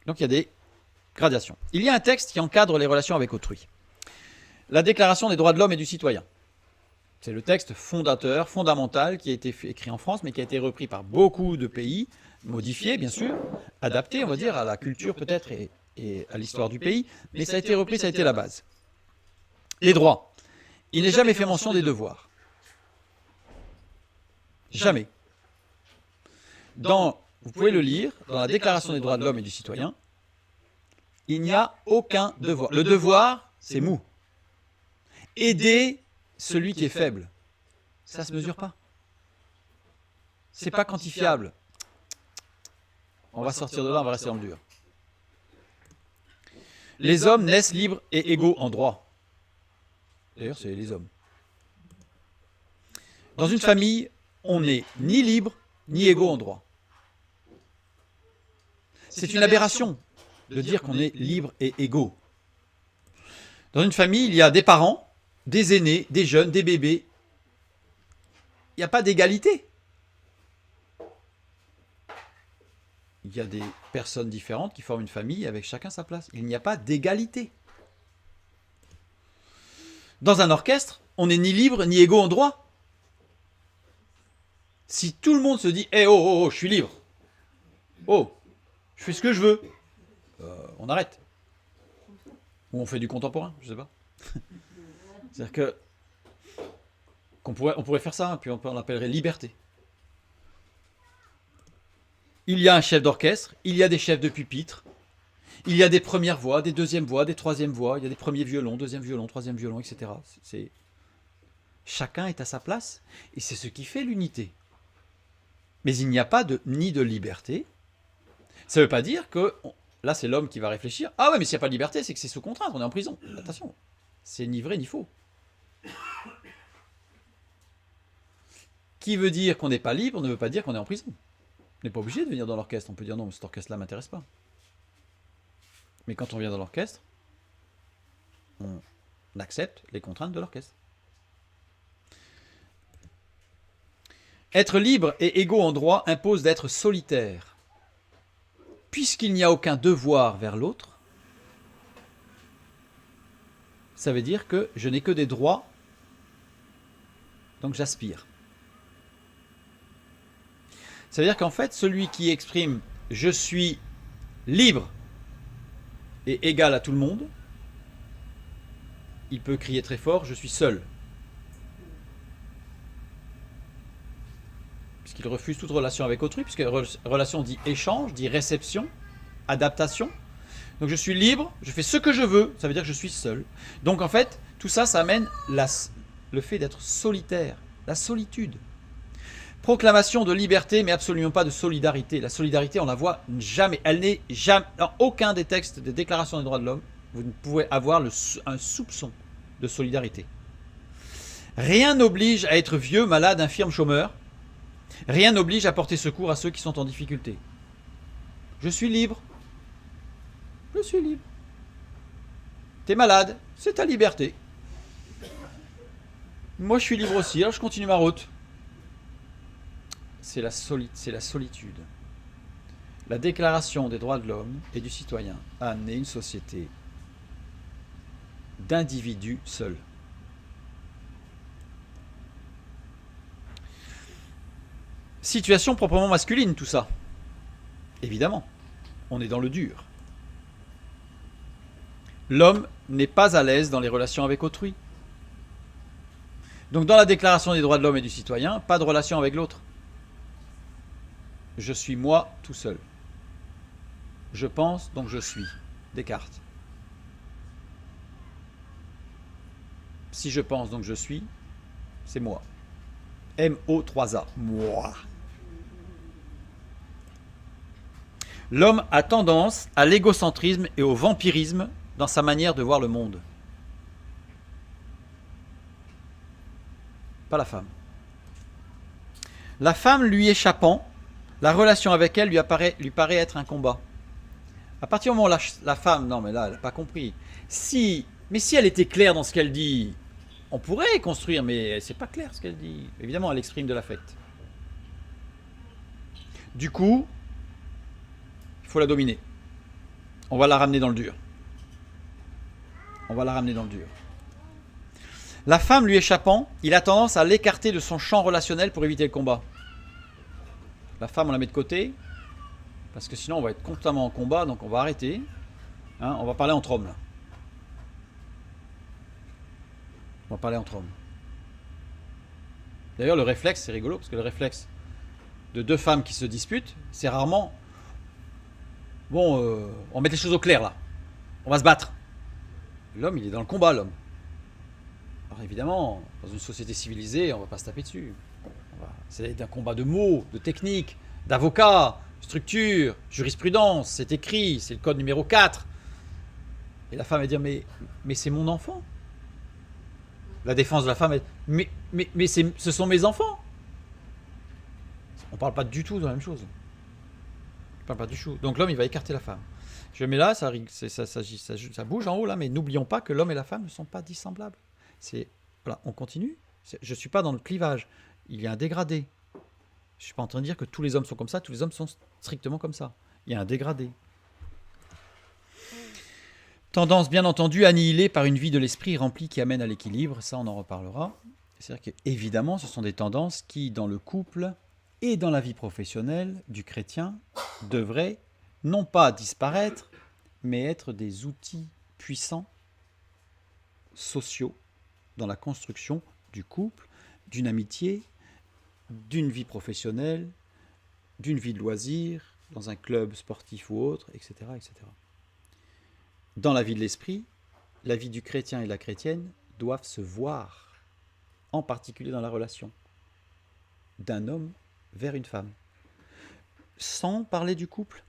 Donc il y a des gradations. Il y a un texte qui encadre les relations avec autrui. La Déclaration des droits de l'homme et du citoyen. C'est le texte fondateur, fondamental, qui a été écrit en France, mais qui a été repris par beaucoup de pays, modifié bien sûr, adapté, on va dire, à la culture peut-être et à l'histoire du pays, mais ça a été repris, ça a été la base. Les droits. Il n'est jamais fait mention des devoirs. Jamais. Vous pouvez le lire, dans la Déclaration des droits de l'homme et du citoyen, il n'y a aucun devoir. Le devoir, c'est mou. Aider celui qui est faible, ça ne se mesure pas. C'est pas quantifiable. On va sortir de là, on va rester dans le dur. Les hommes naissent libres et égaux en droit. D'ailleurs, c'est les hommes. Dans une famille, on n'est ni libre, ni égaux en droit. C'est une aberration de dire qu'on est libre et égaux. Dans une famille, il y a des parents, des aînés, des jeunes, des bébés. Il n'y a pas d'égalité. Il y a des personnes différentes qui forment une famille avec chacun sa place. Il n'y a pas d'égalité. Dans un orchestre, on n'est ni libre ni égaux en droit. Si tout le monde se dit hey, « oh, je suis libre. Oh, je fais ce que je veux. » On arrête. Ou on fait du contemporain, je sais pas. C'est-à-dire on pourrait faire ça, puis on l'appellerait liberté. Il y a un chef d'orchestre, il y a des chefs de pupitre, il y a des premières voix, des deuxièmes voix, des troisièmes voix, il y a des premiers violons, deuxième violon, troisième violon, etc. Chacun est à sa place, et c'est ce qui fait l'unité. Mais il n'y a pas ni de liberté. Ça ne veut pas dire que... Là, c'est l'homme qui va réfléchir. Ah ouais, mais s'il n'y a pas de liberté, c'est que c'est sous contrainte, on est en prison. Attention, c'est ni vrai ni faux. Qui veut dire qu'on n'est pas libre ne veut pas dire qu'on est en prison. On n'est pas obligé de venir dans l'orchestre. On peut dire non, cet orchestre-là ne m'intéresse pas. Mais quand on vient dans l'orchestre, on accepte les contraintes de l'orchestre. Être libre et égaux en droit impose d'être solitaire. Puisqu'il n'y a aucun devoir vers l'autre, ça veut dire que je n'ai que des droits, donc j'aspire. Ça veut dire qu'en fait, celui qui exprime « je suis libre et égal à tout le monde », il peut crier très fort « je suis seul ». Puisqu'il refuse toute relation avec autrui, puisque relation dit échange, dit réception, adaptation. Donc je suis libre, je fais ce que je veux, ça veut dire que je suis seul. Donc en fait, tout ça, ça amène le fait d'être solitaire, la solitude. Proclamation de liberté, mais absolument pas de solidarité. La solidarité, on la voit jamais. Elle n'est jamais, dans aucun des textes des déclarations des droits de l'homme, vous ne pouvez avoir un soupçon de solidarité. Rien n'oblige à être vieux, malade, infirme, chômeur. Rien n'oblige à porter secours à ceux qui sont en difficulté. Je suis libre. Je suis libre. T'es malade, c'est ta liberté. Moi, je suis libre aussi, alors je continue ma route. C'est la solitude. La Déclaration des droits de l'homme et du citoyen a amené une société d'individus seuls. Situation proprement masculine, tout ça. Évidemment, on est dans le dur. L'homme n'est pas à l'aise dans les relations avec autrui. Donc dans la Déclaration des droits de l'homme et du citoyen, pas de relation avec l'autre. Je suis moi tout seul. Je pense, donc je suis. Descartes. Si je pense, donc je suis, c'est moi. M-O-3-A. Moi. L'homme a tendance à l'égocentrisme et au vampirisme dans sa manière de voir le monde. Pas la femme. La femme lui échappant, la relation avec elle lui paraît être un combat. À partir du moment où la femme, non mais là, elle n'a pas compris. Mais si elle était claire dans ce qu'elle dit, on pourrait construire, mais c'est pas clair ce qu'elle dit. Évidemment, elle exprime de l'affect. Du coup, il faut la dominer. On va la ramener dans le dur. On va la ramener dans le dur. La femme lui échappant, il a tendance à l'écarter de son champ relationnel pour éviter le combat. La femme, on la met de côté, parce que sinon on va être constamment en combat, donc on va arrêter. Hein, on va parler entre hommes là. On va parler entre hommes. D'ailleurs, le réflexe, c'est rigolo, parce que le réflexe de deux femmes qui se disputent, c'est rarement... Bon, on met les choses au clair là. On va se battre. L'homme, il est dans le combat, l'homme. Alors évidemment, dans une société civilisée, on ne va pas se taper dessus. C'est un combat de mots, de techniques, d'avocats, structure, jurisprudence, c'est écrit, c'est le code numéro 4. Et la femme va dire, mais c'est mon enfant. La défense de la femme est, mais ce sont mes enfants. On ne parle pas du tout de la même chose. On parle pas du tout. Donc l'homme, il va écarter la femme. Je mets là, ça bouge en haut là, mais n'oublions pas que l'homme et la femme ne sont pas dissemblables. Voilà, on continue. Je ne suis pas dans le clivage. Il y a un dégradé. Je ne suis pas en train de dire que tous les hommes sont comme ça, tous les hommes sont strictement comme ça. Il y a un dégradé. Tendance, bien entendu, annihilée par une vie de l'esprit remplie qui amène à l'équilibre. Ça, on en reparlera. C'est-à-dire qu'évidemment, ce sont des tendances qui, dans le couple et dans la vie professionnelle du chrétien, devraient non pas disparaître, mais être des outils puissants, sociaux, dans la construction du couple, d'une amitié, d'une vie professionnelle, d'une vie de loisirs, dans un club sportif ou autre, etc., etc. Dans la vie de l'esprit, la vie du chrétien et de la chrétienne doivent se voir, en particulier dans la relation d'un homme vers une femme, sans parler du couple.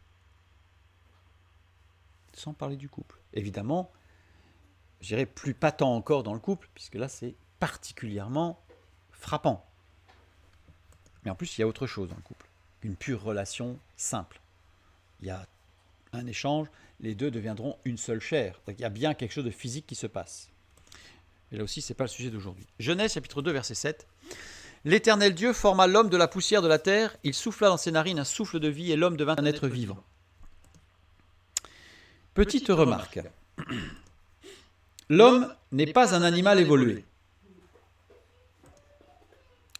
Sans parler du couple. Évidemment, je dirais plus patent encore dans le couple, puisque là c'est particulièrement frappant. Mais en plus, il y a autre chose dans le couple, une pure relation simple. Il y a un échange, les deux deviendront une seule chair. Donc il y a bien quelque chose de physique qui se passe. Et là aussi, ce n'est pas le sujet d'aujourd'hui. Genèse chapitre 2, verset 7. L'Éternel Dieu forma l'homme de la poussière de la terre, il souffla dans ses narines un souffle de vie et l'homme devint un être vivant. Petite remarque. L'homme n'est pas un animal évolué.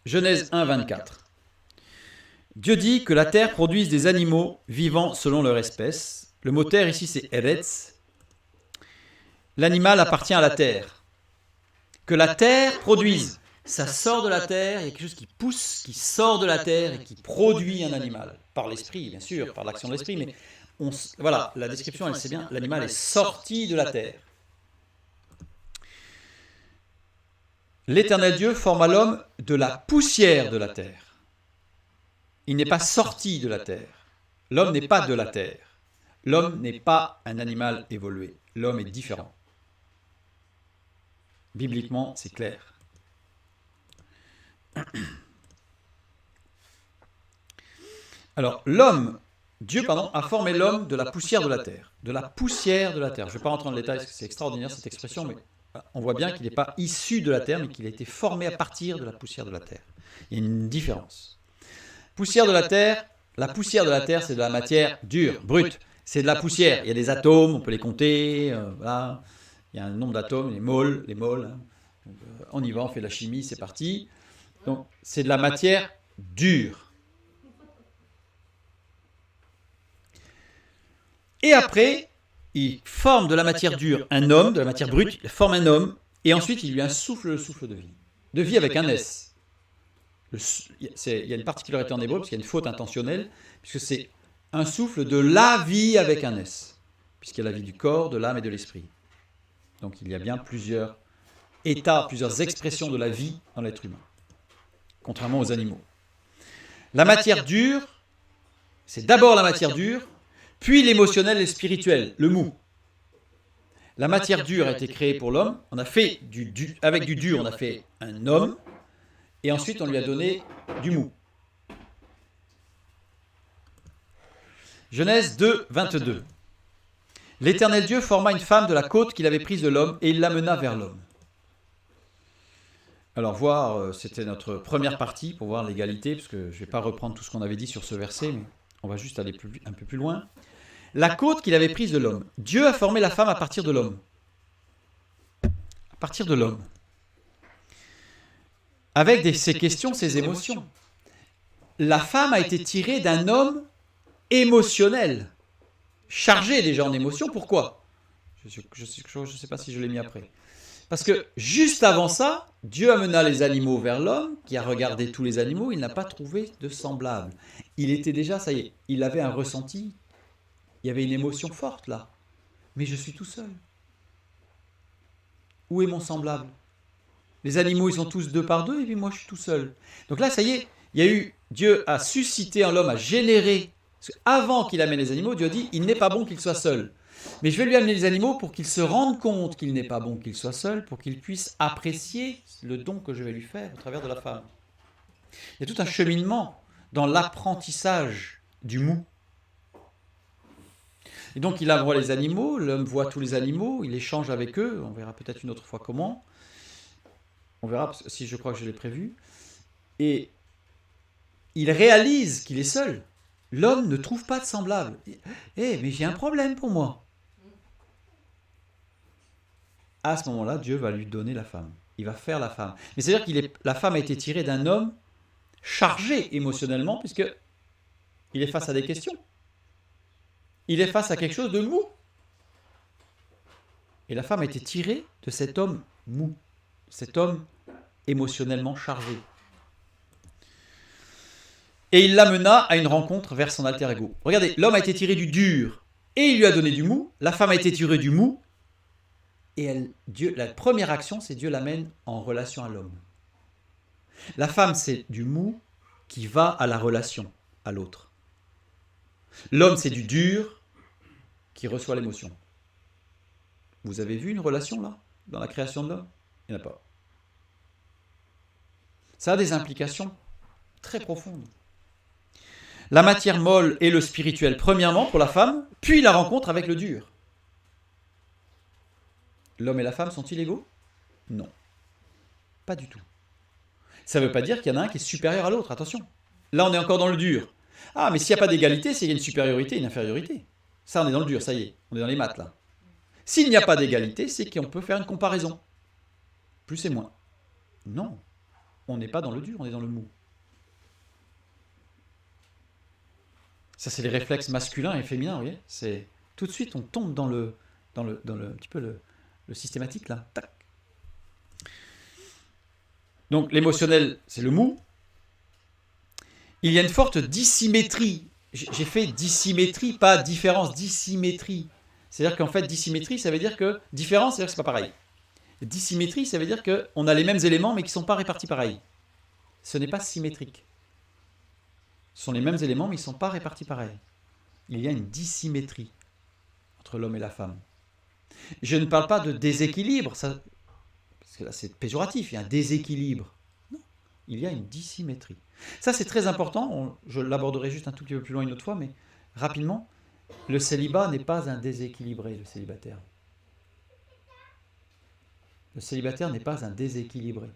Genèse 1, 24. Dieu dit que la terre produise des animaux vivants selon leur espèce. Le mot terre ici c'est Eretz. L'animal appartient à la terre. Que la terre produise. Ça sort de la terre, il y a quelque chose qui pousse, qui sort de la terre et qui produit un animal. Par l'esprit, bien sûr, par l'action de l'esprit, mais voilà, la description, elle sait bien, l'animal est sorti de la terre. L'Éternel Dieu forma l'homme de la poussière de la terre. Il n'est pas sorti de la terre. L'homme n'est pas de la terre. L'homme n'est pas un animal évolué. L'homme est différent. Bibliquement, c'est clair. Alors, l'homme a formé l'homme de la poussière de la terre. De la poussière de la terre. Je ne vais pas rentrer dans le détail parce que c'est extraordinaire cette expression, mais on voit bien qu'il n'est pas issu de la terre, mais qu'il a été formé à partir de la poussière de la terre. Il y a une différence. Poussière de la terre, c'est de la matière dure, brute. C'est de la poussière. Il y a des atomes, on peut les compter. Voilà. Il y a un nombre d'atomes, les moles. Hein. Donc, on y va, on fait de la chimie, c'est parti. Donc, c'est de la matière dure. Et après, il forme de la matière dure un homme, de la matière brute, il forme un homme, et ensuite il lui insouffle le souffle de vie. De vie avec un S. Il y a une particularité en hébreu, parce qu'il y a une faute intentionnelle, puisque c'est un souffle de la vie avec un S, puisqu'il y a la vie du corps, de l'âme et de l'esprit. Donc il y a bien plusieurs états, plusieurs expressions de la vie dans l'être humain, contrairement aux animaux. La matière dure, c'est d'abord la matière dure, puis l'émotionnel et le spirituel, le mou. La matière dure a été créée pour l'homme. On a fait avec du dur, on a fait un homme. Et ensuite, on lui a donné du mou. Genèse 2, 22. L'Éternel Dieu forma une femme de la côte qu'il avait prise de l'homme et il l'amena vers l'homme. Alors, c'était notre première partie pour voir l'égalité, parce que je ne vais pas reprendre tout ce qu'on avait dit sur ce verset, mais on va juste aller un peu plus loin. La côte qu'il avait prise de l'homme. Dieu a formé la femme à partir de l'homme. À partir de l'homme. Avec ses questions, ses émotions. La femme a été tirée d'un homme émotionnel, chargé déjà en émotions. Pourquoi ? Je ne sais pas si je l'ai mis après. Parce que juste avant ça, Dieu amena les animaux vers l'homme, qui a regardé tous les animaux, il n'a pas trouvé de semblable. Il était déjà, ça y est, il avait un ressenti. Il y avait une émotion forte là. Mais je suis tout seul. Où est mon semblable ? Les animaux, ils sont tous deux par deux, et puis moi, je suis tout seul. Donc là, ça y est, Dieu a suscité en l'homme, a généré. Avant qu'il amène les animaux, Dieu a dit, il n'est pas bon qu'il soit seul. Mais je vais lui amener les animaux pour qu'il se rende compte qu'il n'est pas bon qu'il soit seul, pour qu'il puisse apprécier le don que je vais lui faire au travers de la femme. Il y a tout un cheminement dans l'apprentissage du mou. Et donc il envoie les animaux, l'homme voit tous les animaux, il échange avec eux, on verra peut-être une autre fois comment. On verra si je crois que je l'ai prévu. Et il réalise qu'il est seul. L'homme ne trouve pas de semblable. Mais j'ai un problème pour moi. À ce moment-là, Dieu va lui donner la femme. Il va faire la femme. Mais c'est-à-dire que la femme a été tirée d'un homme chargé émotionnellement, puisque il est face à des questions. Il est face à quelque chose de mou. Et la femme a été tirée de cet homme mou, cet homme émotionnellement chargé. Et il l'amena à une rencontre vers son alter ego. Regardez, l'homme a été tiré du dur et il lui a donné du mou. La femme a été tirée du mou. Et la première action, c'est Dieu l'amène en relation à l'homme. La femme, c'est du mou qui va à la relation à l'autre. L'homme, c'est du dur qui reçoit l'émotion. Vous avez vu une relation là, dans la création de l'homme ? Il n'y en a pas. Ça a des implications très profondes. La matière molle et le spirituel, premièrement pour la femme, puis la rencontre avec le dur. L'homme et la femme sont-ils égaux ? Non. Pas du tout. Ça ne veut pas dire qu'il y en a un qui est supérieur à l'autre, attention. Là, on est encore dans le dur. Ah, mais s'il n'y a pas d'égalité, c'est qu'il y a une supériorité et une infériorité. Ça, on est dans le dur, ça y est. On est dans les maths, là. S'il n'y a pas d'égalité, c'est qu'on peut faire une comparaison. Plus et moins. Non. On n'est pas dans le dur, on est dans le mou. Ça, c'est les réflexes masculins et féminins, vous voyez. C'est tout de suite, on tombe dans le un petit peu le systématique, là. Tac. Donc, l'émotionnel, c'est le mou. Il y a une forte dissymétrie. J'ai fait dissymétrie, pas différence, dissymétrie. C'est-à-dire qu'en fait, dissymétrie, ça veut dire que... Différence, c'est-à-dire que c'est pas pareil. Dissymétrie, ça veut dire qu'on a les mêmes éléments, mais qui ne sont pas répartis pareil. Ce n'est pas symétrique. Ce sont les mêmes éléments, mais ils ne sont pas répartis pareil. Il y a une dissymétrie entre l'homme et la femme. Je ne parle pas de déséquilibre, ça, parce que là c'est péjoratif, il y a un déséquilibre. Non, il y a une dissymétrie. Ça c'est très important, je l'aborderai juste un tout petit peu plus loin une autre fois, mais rapidement, le célibat n'est pas un déséquilibré, le célibataire. Le célibataire n'est pas un déséquilibré.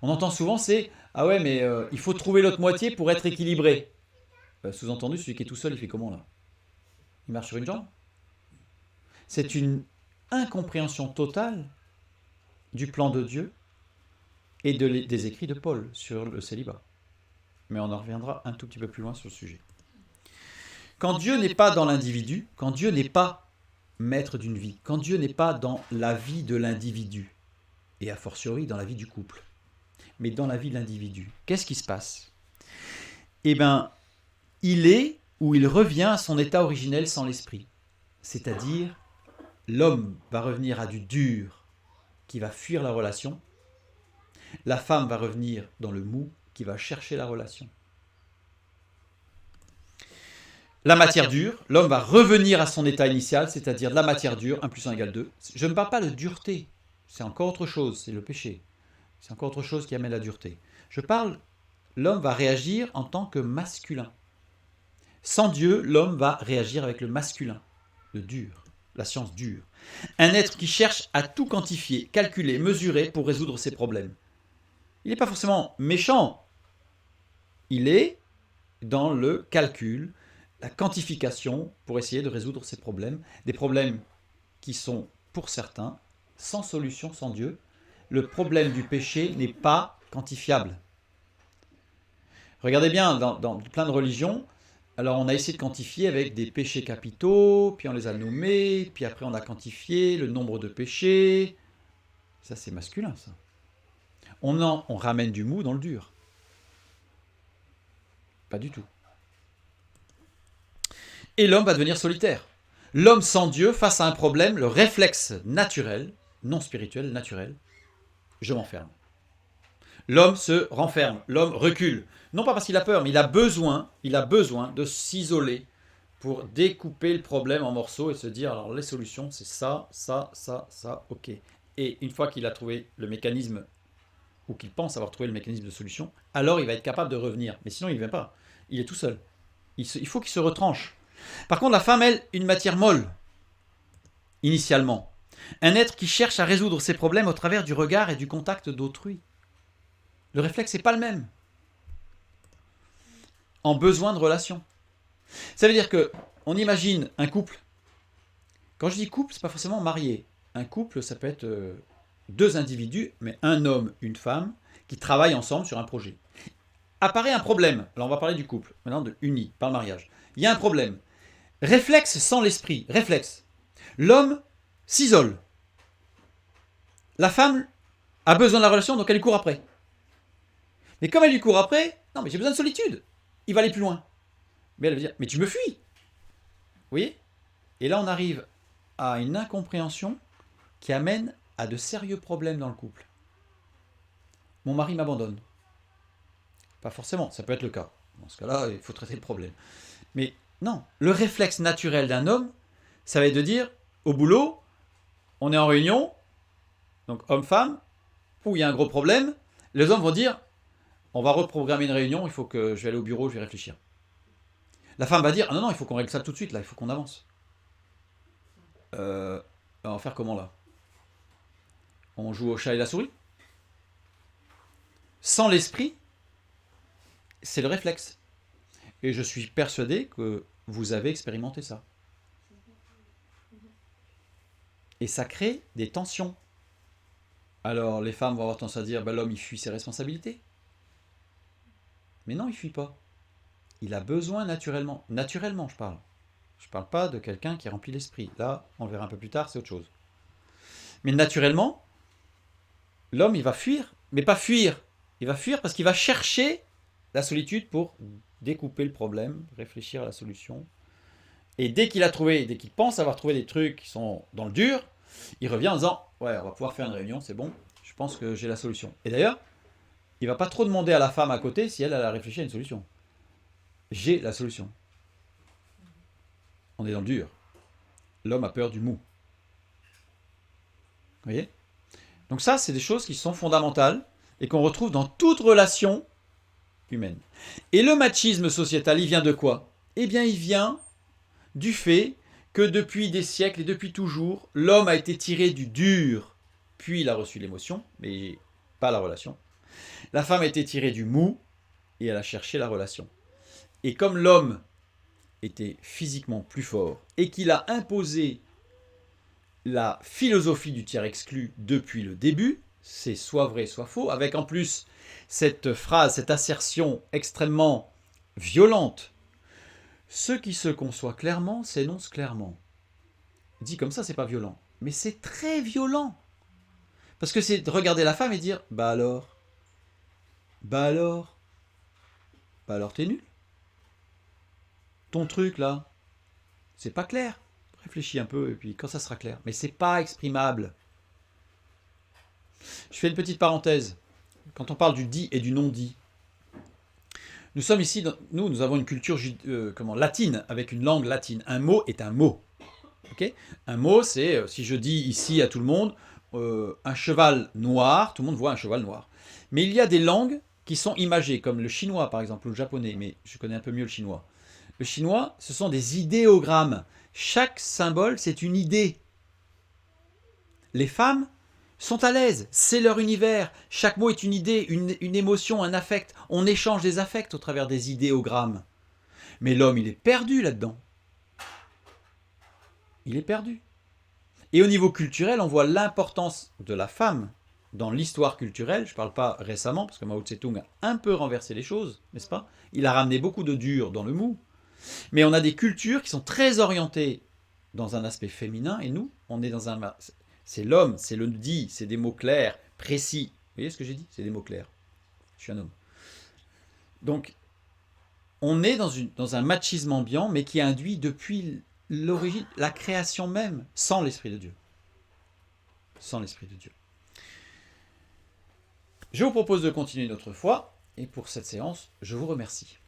On entend souvent c'est « Ah ouais, mais il faut trouver l'autre moitié pour être équilibré. » Sous-entendu, celui qui est tout seul, il fait comment là? Il marche sur une jambe? C'est une incompréhension totale du plan de Dieu et des écrits de Paul sur le célibat. Mais on en reviendra un tout petit peu plus loin sur le sujet. Quand Dieu n'est pas dans l'individu, quand Dieu n'est pas maître d'une vie, quand Dieu n'est pas dans la vie de l'individu, et a fortiori dans la vie du couple, mais dans la vie de l'individu, qu'est-ce qui se passe? Eh bien, il est ou il revient à son état originel sans l'esprit. C'est-à-dire, l'homme va revenir à du dur, qui va fuir la relation. La femme va revenir dans le mou, qui va chercher la relation. La matière dure, l'homme va revenir à son état initial, c'est-à-dire la matière dure, 1 plus 1 égale 2. Je ne parle pas de dureté, c'est encore autre chose, c'est le péché. C'est encore autre chose qui amène la dureté. Je parle, l'homme va réagir en tant que masculin. Sans Dieu, l'homme va réagir avec le masculin, le dur, la science dure. Un être qui cherche à tout quantifier, calculer, mesurer pour résoudre ses problèmes. Il n'est pas forcément méchant, il est dans le calcul, la quantification pour essayer de résoudre ses problèmes, des problèmes qui sont, pour certains, sans solution, sans Dieu. Le problème du péché n'est pas quantifiable. Regardez bien, dans plein de religions, alors on a essayé de quantifier avec des péchés capitaux, puis on les a nommés, puis après on a quantifié le nombre de péchés. Ça c'est masculin, ça. On ramène du mou dans le dur. Pas du tout. Et l'homme va devenir solitaire. L'homme sans Dieu, face à un problème, le réflexe naturel, non spirituel, naturel, je m'enferme. L'homme se renferme, l'homme recule. Non pas parce qu'il a peur, mais il a besoin de s'isoler pour découper le problème en morceaux et se dire, alors les solutions, c'est ça, ça, ça, ça, ok. Et une fois qu'il a trouvé le mécanisme, ou qu'il pense avoir trouvé le mécanisme de solution, alors il va être capable de revenir. Mais sinon, il ne vient pas. Il est tout seul. Il faut qu'il se retranche. Par contre, la femme, elle, une matière molle, initialement. Un être qui cherche à résoudre ses problèmes au travers du regard et du contact d'autrui. Le réflexe n'est pas le même. En besoin de relation. Ça veut dire que, on imagine un couple. Quand je dis couple, ce n'est pas forcément marié. Un couple, ça peut être deux individus, mais un homme, une femme, qui travaillent ensemble sur un projet. Apparaît un problème. Là, on va parler du couple, maintenant de uni, par le mariage. Il y a un problème. Réflexe sans l'esprit. Réflexe. L'homme s'isole. La femme a besoin de la relation, donc elle lui court après. Mais comme elle lui court après, non, mais j'ai besoin de solitude. Il va aller plus loin. Mais elle va dire, mais tu me fuis. Vous voyez? Et là, on arrive à une incompréhension qui amène à de sérieux problèmes dans le couple. Mon mari m'abandonne. Pas forcément, ça peut être le cas. Dans ce cas-là, il faut traiter le problème. Mais non, le réflexe naturel d'un homme, ça va être de dire, au boulot, on est en réunion, donc homme-femme, où il y a un gros problème, les hommes vont dire, on va reprogrammer une réunion, il faut que je vais aller au bureau, je vais réfléchir. La femme va dire, ah non, il faut qu'on règle ça tout de suite, là, il faut qu'on avance. On va faire comment là? On joue au chat et la souris? Sans l'esprit, c'est le réflexe. Et je suis persuadé que vous avez expérimenté ça. Et ça crée des tensions. Alors les femmes vont avoir tendance à dire, ben, l'homme il fuit ses responsabilités. Mais non, il ne fuit pas. Il a besoin naturellement. Naturellement, je parle. Je ne parle pas de quelqu'un qui remplit l'esprit. Là, on le verra un peu plus tard, c'est autre chose. Mais naturellement, l'homme, il va fuir. Mais pas fuir. Il va fuir parce qu'il va chercher la solitude pour découper le problème, réfléchir à la solution. Et dès qu'il pense avoir trouvé des trucs qui sont dans le dur, il revient en disant, ouais, on va pouvoir faire une réunion, c'est bon, je pense que j'ai la solution. Et d'ailleurs, il ne va pas trop demander à la femme à côté si elle a réfléchi à une solution. J'ai la solution. On est dans le dur. L'homme a peur du mou. Vous voyez? Donc ça, c'est des choses qui sont fondamentales et qu'on retrouve dans toute relation humaine. Et le machisme sociétal, il vient de quoi? Eh bien, il vient du fait que depuis des siècles et depuis toujours, l'homme a été tiré du dur, puis il a reçu l'émotion, mais pas la relation. La femme a été tirée du mou, et elle a cherché la relation. Et comme l'homme était physiquement plus fort, et qu'il a imposé la philosophie du tiers exclu depuis le début, c'est soit vrai, soit faux, avec en plus cette phrase, cette assertion extrêmement violente. Ce qui se conçoit clairement s'énonce clairement. Dit comme ça, c'est pas violent, mais c'est très violent. Parce que c'est de regarder la femme et dire, bah alors, bah alors, bah alors t'es nul. Ton truc là, c'est pas clair. Réfléchis un peu et puis quand ça sera clair. Mais c'est pas exprimable. Je fais une petite parenthèse. Quand on parle du dit et du non dit, nous sommes ici, nous avons une culture latine, avec une langue latine. Un mot est un mot. Okay, un mot, c'est, si je dis ici à tout le monde, un cheval noir, tout le monde voit un cheval noir. Mais il y a des langues qui sont imagées, comme le chinois par exemple, ou le japonais, mais je connais un peu mieux le chinois. Le chinois, ce sont des idéogrammes. Chaque symbole, c'est une idée. Les femmes sont à l'aise, c'est leur univers. Chaque mot est une idée, une émotion, un affect. On échange des affects au travers des idéogrammes. Mais l'homme, il est perdu là-dedans. Il est perdu. Et au niveau culturel, on voit l'importance de la femme dans l'histoire culturelle. Je ne parle pas récemment, parce que Mao Tse-tung a un peu renversé les choses, n'est-ce pas? Il a ramené beaucoup de dur dans le mou. Mais on a des cultures qui sont très orientées dans un aspect féminin, et nous, on est dans un... C'est l'homme, c'est le dit, c'est des mots clairs, précis. Vous voyez ce que j'ai dit? C'est des mots clairs. Je suis un homme. Donc, on est dans un machisme ambiant, mais qui est induit depuis l'origine, la création même, sans l'Esprit de Dieu. Sans l'Esprit de Dieu. Je vous propose de continuer une autre fois, et pour cette séance, je vous remercie.